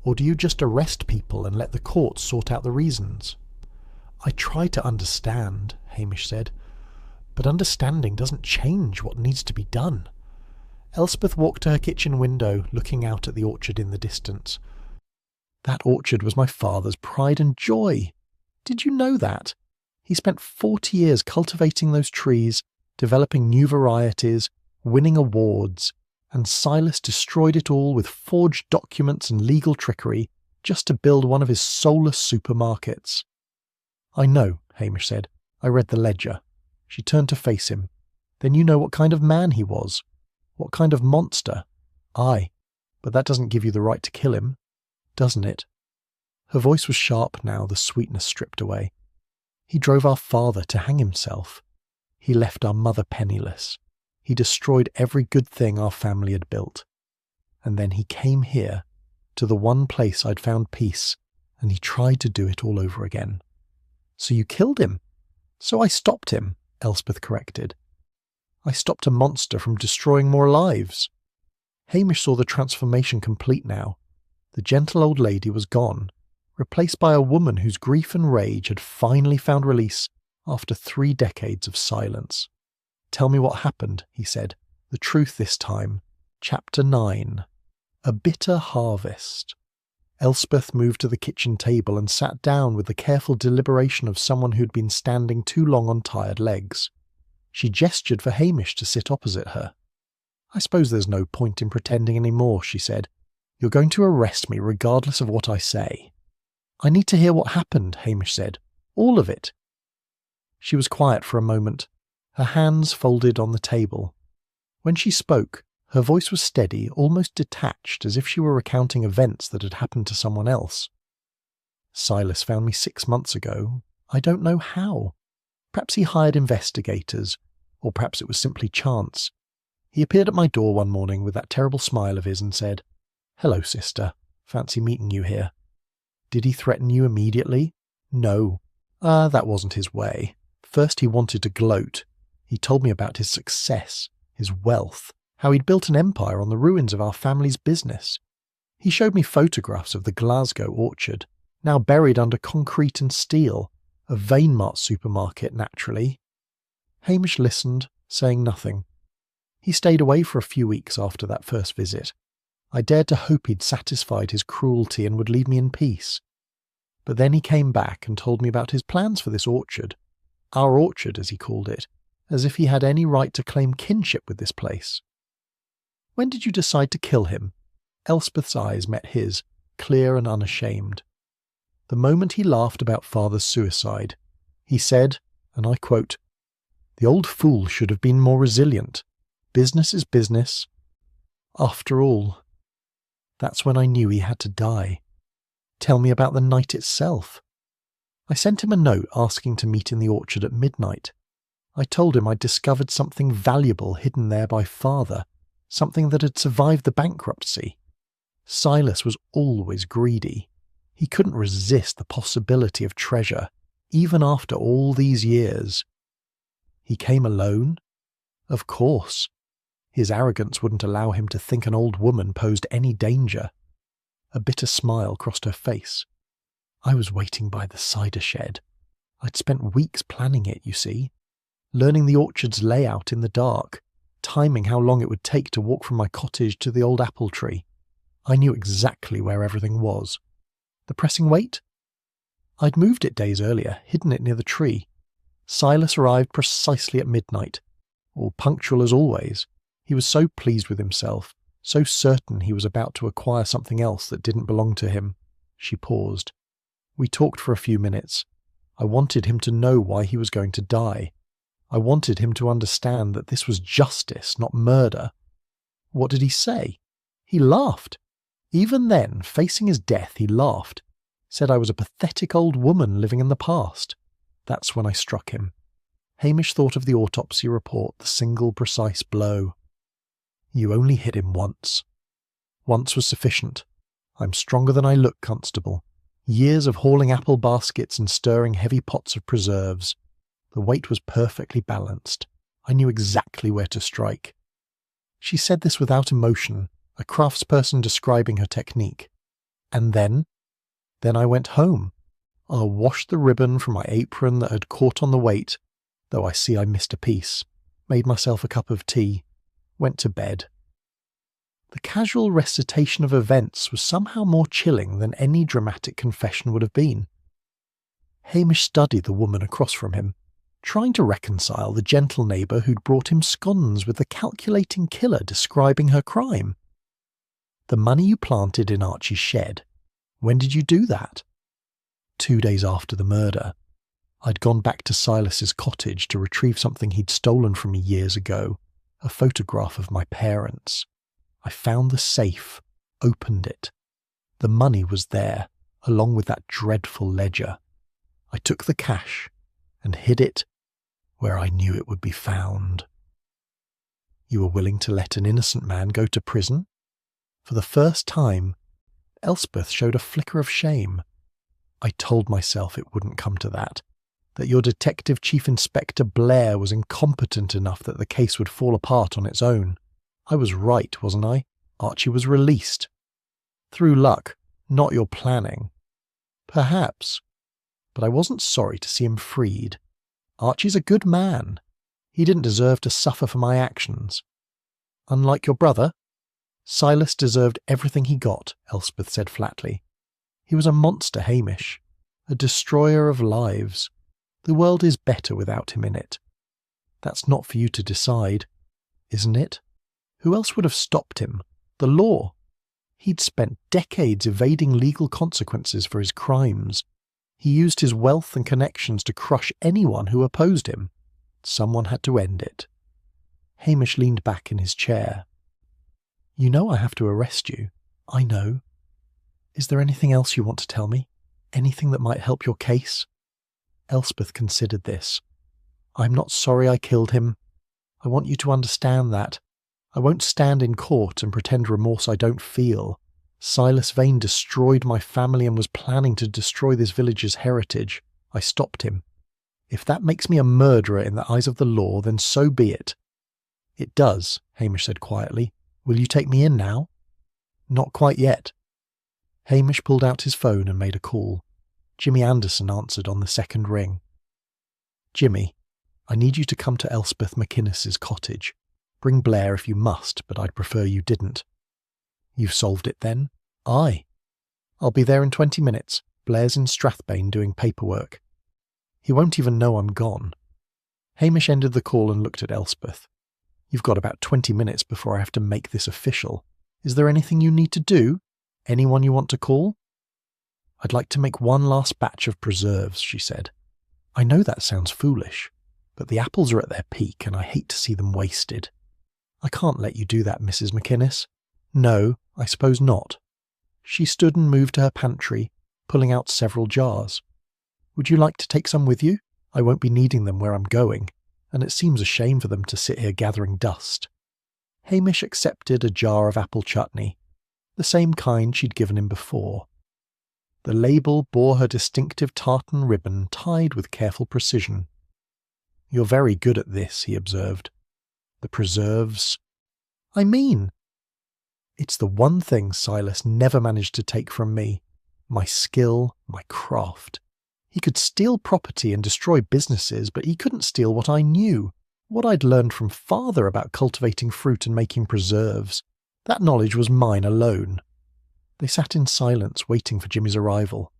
or do you just arrest people and let the courts sort out the reasons?" "I try to understand," Hamish said, "but understanding doesn't change what needs to be done." Elspeth walked to her kitchen window, looking out at the orchard in the distance. "That orchard was my father's pride and joy. Did you know that? He spent 40 years cultivating those trees, developing new varieties, winning awards, and Silas destroyed it all with forged documents and legal trickery just to build one of his soulless supermarkets." "I know," Hamish said. "I read the ledger." She turned to face him. "Then you know what kind of man he was? What kind of monster?" "Aye, but that doesn't give you the right to kill him, doesn't it?" Her voice was sharp now, the sweetness stripped away. "He drove our father to hang himself. He left our mother penniless. He destroyed every good thing our family had built. And then he came here, to the one place I'd found peace, and he tried to do it all over again." "So you killed him?" "So I stopped him," Elspeth corrected. "I stopped a monster from destroying more lives." Hamish saw the transformation complete now. The gentle old lady was gone, replaced by a woman whose grief and rage had finally found release after 3 decades of silence. "Tell me what happened," he said. "The truth this time. Chapter 9. A Bitter Harvest." Elspeth moved to the kitchen table and sat down with the careful deliberation of someone who'd been standing too long on tired legs. She gestured for Hamish to sit opposite her. "I suppose there's no point in pretending any more," she said. "You're going to arrest me regardless of what I say." "I need to hear what happened," Hamish said. "All of it." She was quiet for a moment, her hands folded on the table. When she spoke, her voice was steady, almost detached, as if she were recounting events that had happened to someone else. "Silas found me 6 months ago. I don't know how. Perhaps he hired investigators, or perhaps it was simply chance. He appeared at my door one morning with that terrible smile of his and said, 'Hello, sister. Fancy meeting you here.' Did he threaten you immediately? No. That wasn't his way. First he wanted to gloat. He told me about his success, his wealth, how he'd built an empire on the ruins of our family's business. He showed me photographs of the Glasgow orchard, now buried under concrete and steel, a Vainmart supermarket, naturally." Hamish listened, saying nothing. He stayed away for a few weeks after that first visit. I dared to hope he'd satisfied his cruelty and would leave me in peace. But then he came back and told me about his plans for this orchard, our orchard as he called it, as if he had any right to claim kinship with this place. "When did you decide to kill him?" Elspeth's eyes met his, clear and unashamed. "The moment he laughed about father's suicide. He said, and I quote, 'The old fool should have been more resilient. Business is business. After all.' That's when I knew he had to die." "Tell me about the night itself." "I sent him a note asking to meet in the orchard at midnight. I told him I'd discovered something valuable hidden there by father, something that had survived the bankruptcy. Silas was always greedy. He couldn't resist the possibility of treasure, even after all these years." "He came alone?" "Of course. His arrogance wouldn't allow him to think an old woman posed any danger." A bitter smile crossed her face. "I was waiting by the cider shed. I'd spent weeks planning it, you see, learning the orchard's layout in the dark, timing how long it would take to walk from my cottage to the old apple tree. I knew exactly where everything was. The pressing weight? I'd moved it days earlier, hidden it near the tree. Silas arrived precisely at midnight, all punctual as always. He was so pleased with himself, so certain he was about to acquire something else that didn't belong to him." She paused. "We talked for a few minutes. I wanted him to know why he was going to die. I wanted him to understand that this was justice, not murder." "What did he say?" "He laughed. Even then, facing his death, he laughed. Said I was a pathetic old woman living in the past. That's when I struck him." Hamish thought of the autopsy report, the single precise blow. "You only hit him once." "Once was sufficient. I'm stronger than I look, Constable. Years of hauling apple baskets and stirring heavy pots of preserves. The weight was perfectly balanced. I knew exactly where to strike." She said this without emotion, a craftsperson describing her technique. And then I went home. I washed the ribbon from my apron that had caught on the weight, though I see I missed a piece, made myself a cup of tea, went to bed. The casual recitation of events was somehow more chilling than any dramatic confession would have been. Hamish studied the woman across from him, trying to reconcile the gentle neighbour who'd brought him scones with the calculating killer describing her crime. The money you planted in Archie's shed. When did you do that? 2 days after the murder. I'd gone back to Silas's cottage to retrieve something he'd stolen from me years ago, a photograph of my parents. I found the safe, opened it. The money was there, along with that dreadful ledger. I took the cash and hid it where I knew it would be found. You were willing to let an innocent man go to prison? For the first time, Elspeth showed a flicker of shame. I told myself it wouldn't come to that your Detective Chief Inspector Blair was incompetent enough that the case would fall apart on its own. I was right, wasn't I? Archie was released. Through luck, not your planning. Perhaps. But I wasn't sorry to see him freed. Archie's a good man. He didn't deserve to suffer for my actions. Unlike your brother, Silas deserved everything he got, Elspeth said flatly. He was a monster, Hamish, a destroyer of lives. The world is better without him in it. That's not for you to decide, isn't it? Who else would have stopped him? The law. He'd spent decades evading legal consequences for his crimes. He used his wealth and connections to crush anyone who opposed him. Someone had to end it. Hamish leaned back in his chair. You know I have to arrest you. I know. Is there anything else you want to tell me? Anything that might help your case? Elspeth considered this. I'm not sorry I killed him. I want you to understand that. I won't stand in court and pretend remorse I don't feel. Silas Vane destroyed my family and was planning to destroy this village's heritage. I stopped him. If that makes me a murderer in the eyes of the law, then so be it. It does, Hamish said quietly. Will you take me in now? Not quite yet. Hamish pulled out his phone and made a call. Jimmy Anderson answered on the second ring. Jimmy, I need you to come to Elspeth McInnes's cottage. Bring Blair if you must, but I'd prefer you didn't. You've solved it then? Aye. I'll be there in 20 minutes. Blair's in Strathbane doing paperwork. He won't even know I'm gone. Hamish ended the call and looked at Elspeth. You've got about 20 minutes before I have to make this official. Is there anything you need to do? Anyone you want to call? I'd like to make one last batch of preserves, she said. I know that sounds foolish, but the apples are at their peak and I hate to see them wasted. I can't let you do that, Mrs. McInnes. No, I suppose not. She stood and moved to her pantry, pulling out several jars. Would you like to take some with you? I won't be needing them where I'm going, and it seems a shame for them to sit here gathering dust. Hamish accepted a jar of apple chutney, the same kind she'd given him before. The label bore her distinctive tartan ribbon tied with careful precision. You're very good at this, he observed. The preserves. I mean, it's the one thing Silas never managed to take from me. My skill, my craft. He could steal property and destroy businesses, but he couldn't steal what I knew, what I'd learned from Father about cultivating fruit and making preserves. That knowledge was mine alone. They sat in silence, waiting for Jimmy's arrival.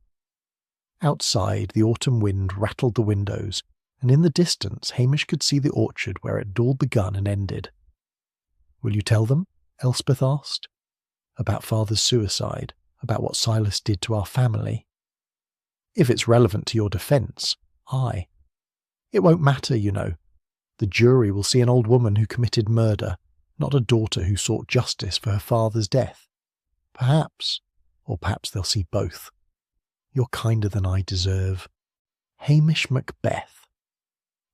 Outside, the autumn wind rattled the windows, and in the distance Hamish could see the orchard where it dulled begun and ended. Will you tell them? Elspeth asked. About Father's suicide, about what Silas did to our family. If it's relevant to your defence, aye. It won't matter, you know. The jury will see an old woman who committed murder, not a daughter who sought justice for her father's death. Perhaps, or perhaps they'll see both. You're kinder than I deserve. Hamish Macbeth.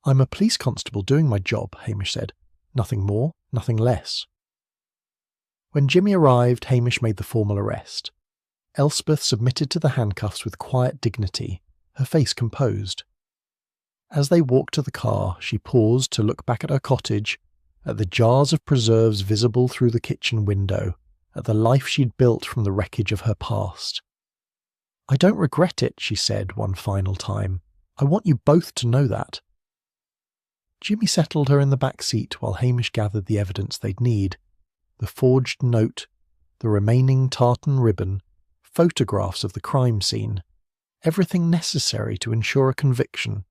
I'm a police constable doing my job, Hamish said. Nothing more, nothing less. When Jimmy arrived, Hamish made the formal arrest. Elspeth submitted to the handcuffs with quiet dignity, her face composed. As they walked to the car, she paused to look back at her cottage at the jars of preserves visible through the kitchen window, at the life she'd built from the wreckage of her past. "I don't regret it," she said one final time. "I want you both to know that." Jimmy settled her in the back seat while Hamish gathered the evidence they'd need: the forged note, the remaining tartan ribbon, photographs of the crime scene, everything necessary to ensure a conviction.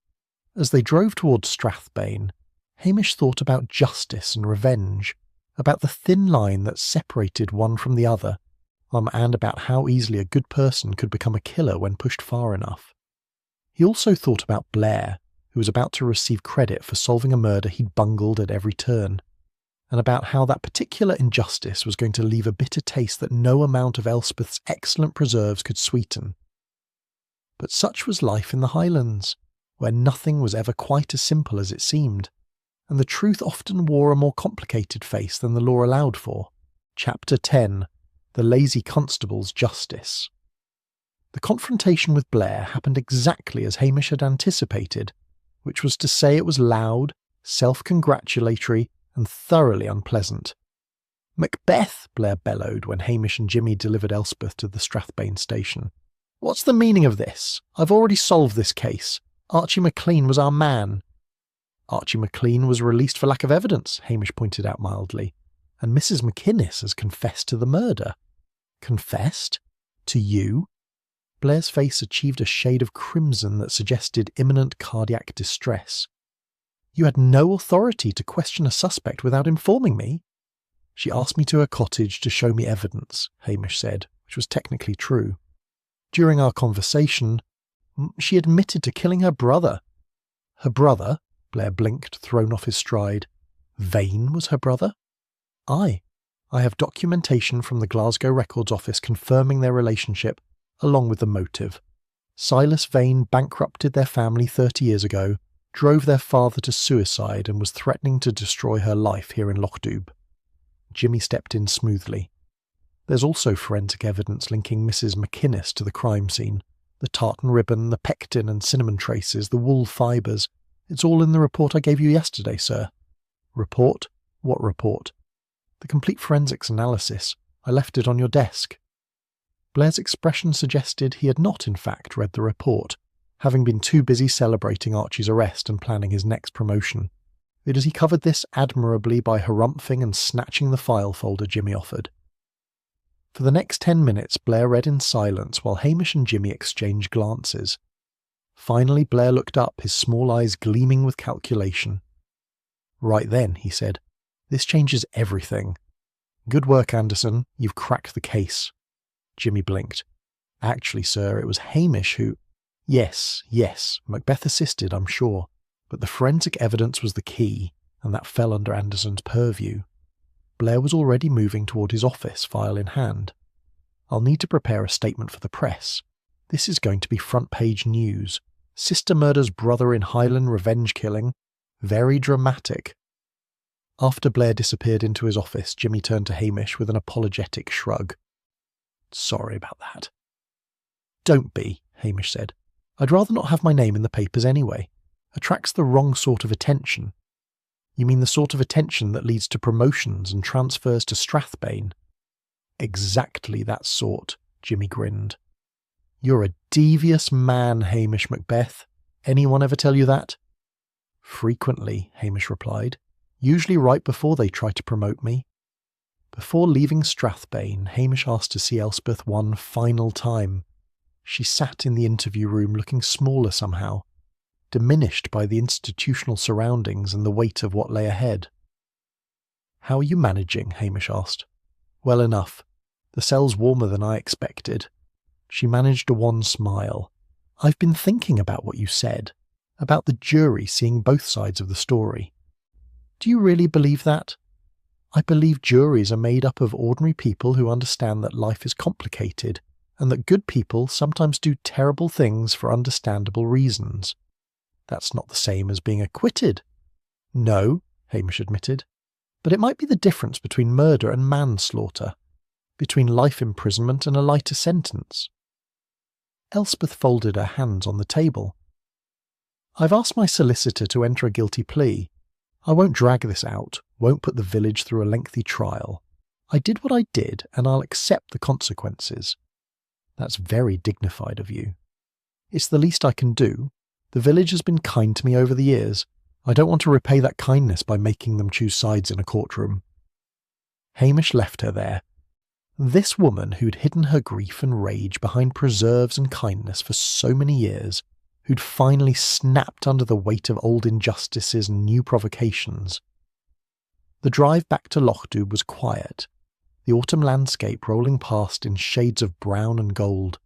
As they drove towards Strathbane, Hamish thought about justice and revenge, about the thin line that separated one from the other, and about how easily a good person could become a killer when pushed far enough. He also thought about Blair, who was about to receive credit for solving a murder he'd bungled at every turn, and about how that particular injustice was going to leave a bitter taste that no amount of Elspeth's excellent preserves could sweeten. But such was life in the Highlands, where nothing was ever quite as simple as it seemed, and the truth often wore a more complicated face than the law allowed for. Chapter 10. The Lazy Constable's Justice. The confrontation with Blair happened exactly as Hamish had anticipated, which was to say it was loud, self-congratulatory, and thoroughly unpleasant. "Macbeth!" Blair bellowed when Hamish and Jimmy delivered Elspeth to the Strathbane station. "What's the meaning of this? I've already solved this case. Archie McLean was our man." "Archie McLean was released for lack of evidence," Hamish pointed out mildly, "and Mrs. McInnes has confessed to the murder." "Confessed? To you?" Blair's face achieved a shade of crimson that suggested imminent cardiac distress. "You had no authority to question a suspect without informing me." "She asked me to her cottage to show me evidence," Hamish said, which was technically true. "During our conversation, she admitted to killing her brother." "Her brother?" Blair blinked, thrown off his stride. "Vane was her brother?" "Aye. I have documentation from the Glasgow Records Office confirming their relationship, along with the motive. Silas Vane bankrupted their family 30 years ago, drove their father to suicide, and was threatening to destroy her life here in Lochdoub." Jimmy stepped in smoothly. "There's also forensic evidence linking Mrs. McInnes to the crime scene. The tartan ribbon, the pectin and cinnamon traces, the wool fibres. It's all in the report I gave you yesterday, sir." "Report? What report?" "The complete forensics analysis. I left it on your desk." Blair's expression suggested he had not, in fact, read the report, having been too busy celebrating Archie's arrest and planning his next promotion. Yet he covered this admirably by harumphing and snatching the file folder Jimmy offered. For the next 10 minutes, Blair read in silence while Hamish and Jimmy exchanged glances. Finally, Blair looked up, his small eyes gleaming with calculation. "Right then," he said. "This changes everything. Good work, Anderson. You've cracked the case." Jimmy blinked. "Actually, sir, it was Hamish who—" Yes, Macbeth assisted, I'm sure, but the forensic evidence was the key, and that fell under Anderson's purview." Blair was already moving toward his office, file in hand. "I'll need to prepare a statement for the press. This is going to be front-page news. Sister murders brother in Highland revenge killing. Very dramatic." After Blair disappeared into his office, Jimmy turned to Hamish with an apologetic shrug. "Sorry about that." "Don't be," Hamish said. "I'd rather not have my name in the papers anyway. Attracts the wrong sort of attention." "You mean the sort of attention that leads to promotions and transfers to Strathbane?" "Exactly that sort," Jimmy grinned. "You're a devious man, Hamish Macbeth. Anyone ever tell you that?" "Frequently," Hamish replied. "Usually right before they try to promote me." Before leaving Strathbane, Hamish asked to see Elspeth one final time. She sat in the interview room looking smaller somehow, diminished by the institutional surroundings and the weight of what lay ahead. "How are you managing?" Hamish asked. "Well enough. The cell's warmer than I expected." She managed a wan smile. "I've been thinking about what you said, about the jury seeing both sides of the story. Do you really believe that? I believe juries are made up of ordinary people who understand that life is complicated, and that good people sometimes do terrible things for understandable reasons. That's not the same as being acquitted." "No," Hamish admitted. "But it might be the difference between murder and manslaughter, between life imprisonment and a lighter sentence." Elspeth folded her hands on the table. "I've asked my solicitor to enter a guilty plea. I won't drag this out. won't put the village through a lengthy trial. I did what I did, and I'll accept the consequences." "That's very dignified of you." "It's the least I can do. The village has been kind to me over the years. I don't want to repay that kindness by making them choose sides in a courtroom." Hamish left her there. This woman who'd hidden her grief and rage behind preserves and kindness for so many years, who'd finally snapped under the weight of old injustices and new provocations. The drive back to Lochdoub was quiet, the autumn landscape rolling past in shades of brown and gold.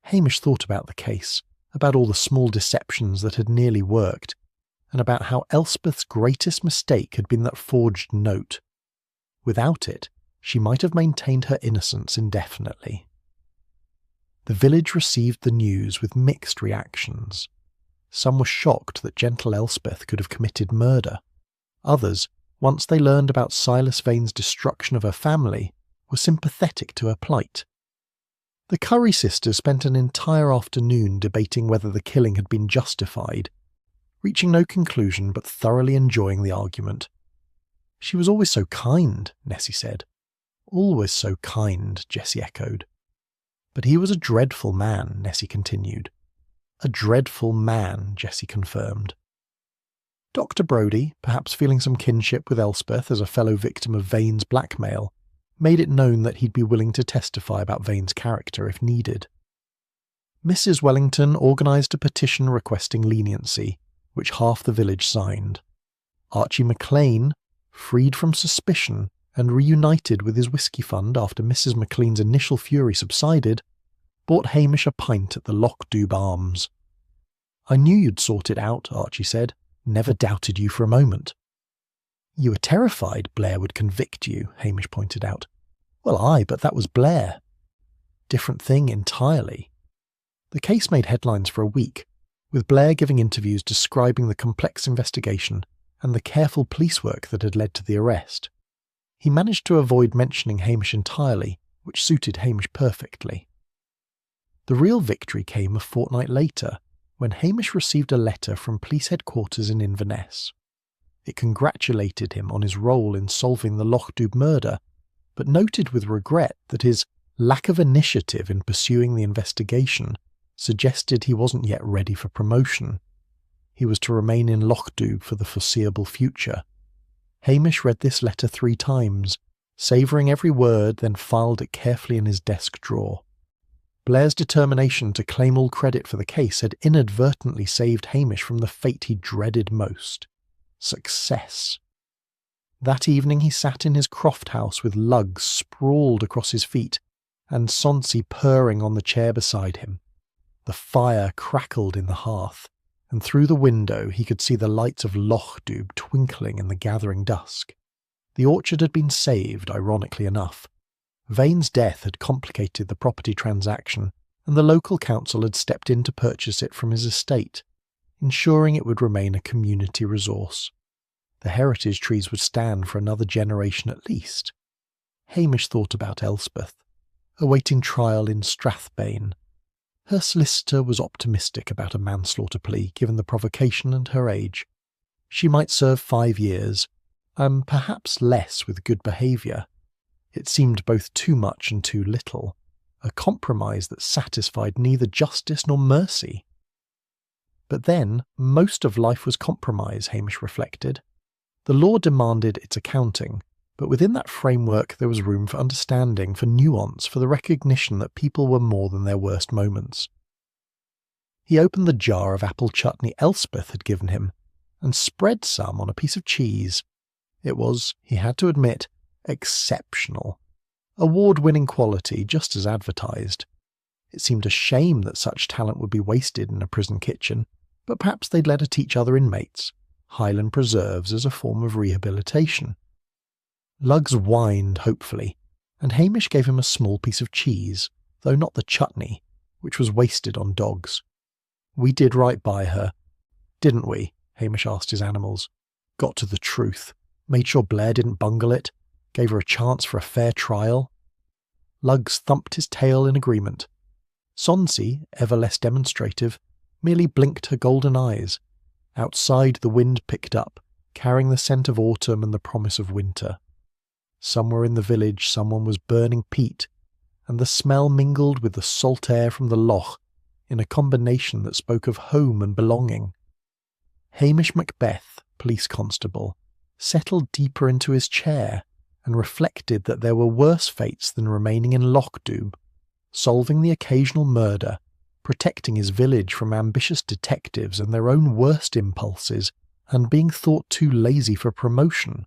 Hamish thought about the case, about all the small deceptions that had nearly worked, and about how Elspeth's greatest mistake had been that forged note. Without it, she might have maintained her innocence indefinitely. The village received the news with mixed reactions. Some were shocked that gentle Elspeth could have committed murder. Others, once they learned about Silas Vane's destruction of her family, were sympathetic to her plight. The Curry sisters spent an entire afternoon debating whether the killing had been justified, reaching no conclusion but thoroughly enjoying the argument. "She was always so kind," Nessie said. "Always so kind," Jessie echoed. "But he was a dreadful man," Nessie continued. "A dreadful man," Jessie confirmed. Dr. Brodie, perhaps feeling some kinship with Elspeth as a fellow victim of Vane's blackmail, made it known that he'd be willing to testify about Vane's character if needed. Mrs. Wellington organised a petition requesting leniency, which half the village signed. Archie McLean, freed from suspicion and reunited with his whisky fund after Mrs. McLean's initial fury subsided, bought Hamish a pint at the Lochdoub Arms. "I knew you'd sort it out," Archie said. "Never doubted you for a moment." "You were terrified Blair would convict you," Hamish pointed out. "Well, aye, but that was Blair." "Different thing entirely." The case made headlines for a week, with Blair giving interviews describing the complex investigation and the careful police work that had led to the arrest. He managed to avoid mentioning Hamish entirely, which suited Hamish perfectly. The real victory came a fortnight later, when Hamish received a letter from police headquarters in Inverness. It congratulated him on his role in solving the Lochdoub murder, but noted with regret that his lack of initiative in pursuing the investigation suggested he wasn't yet ready for promotion. He was to remain in Lochdoub for the foreseeable future. Hamish read this letter 3 times, savouring every word, then filed it carefully in his desk drawer. Blair's determination to claim all credit for the case had inadvertently saved Hamish from the fate he dreaded most: success. That evening he sat in his croft house with Luggs sprawled across his feet, and Sonsi purring on the chair beside him. The fire crackled in the hearth, and through the window he could see the lights of Lochdoub twinkling in the gathering dusk. The orchard had been saved, ironically enough. Vane's death had complicated the property transaction, and the local council had stepped in to purchase it from his estate, ensuring it would remain a community resource. The heritage trees would stand for another generation at least. Hamish thought about Elspeth, awaiting trial in Strathbane. Her solicitor was optimistic about a manslaughter plea given the provocation and her age. She might serve 5 years, perhaps less with good behaviour. It seemed both too much and too little, a compromise that satisfied neither justice nor mercy. But then, most of life was compromise, Hamish reflected. The law demanded its accounting, but within that framework there was room for understanding, for nuance, for the recognition that people were more than their worst moments. He opened the jar of apple chutney Elspeth had given him, and spread some on a piece of cheese. It was, he had to admit, exceptional. Award-winning quality, just as advertised. It seemed a shame that such talent would be wasted in a prison kitchen, but perhaps they'd let her teach other inmates. Highland preserves as a form of rehabilitation. Luggs whined hopefully, and Hamish gave him a small piece of cheese, though not the chutney, which was wasted on dogs. "We did right by her, didn't we?" Hamish asked his animals. "Got to the truth, made sure Blair didn't bungle it, gave her a chance for a fair trial." Luggs thumped his tail in agreement. Sonsi, ever less demonstrative, merely blinked her golden eyes. Outside the wind picked up, carrying the scent of autumn and the promise of winter. Somewhere in the village someone was burning peat, and the smell mingled with the salt air from the loch in a combination that spoke of home and belonging. Hamish Macbeth, police constable, settled deeper into his chair and reflected that there were worse fates than remaining in Lochdoom, solving the occasional murder, protecting his village from ambitious detectives and their own worst impulses, and being thought too lazy for promotion.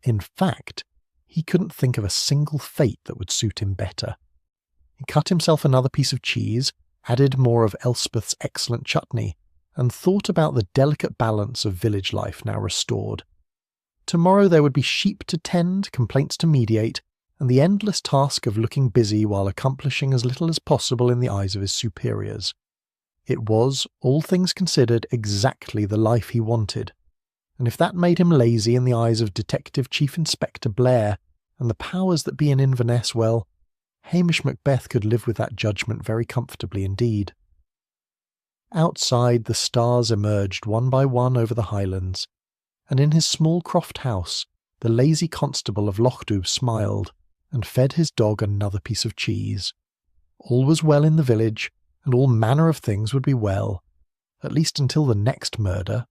In fact, he couldn't think of a single fate that would suit him better. He cut himself another piece of cheese, added more of Elspeth's excellent chutney, and thought about the delicate balance of village life now restored. Tomorrow there would be sheep to tend, complaints to mediate, and the endless task of looking busy while accomplishing as little as possible in the eyes of his superiors. It was, all things considered, exactly the life he wanted, and if that made him lazy in the eyes of Detective Chief Inspector Blair and the powers that be in Inverness, well, Hamish Macbeth could live with that judgment very comfortably indeed. Outside, the stars emerged one by one over the highlands, and in his small croft house, the lazy constable of Lochdoom smiled and fed his dog another piece of cheese. All was well in the village, and all manner of things would be well, at least until the next murder.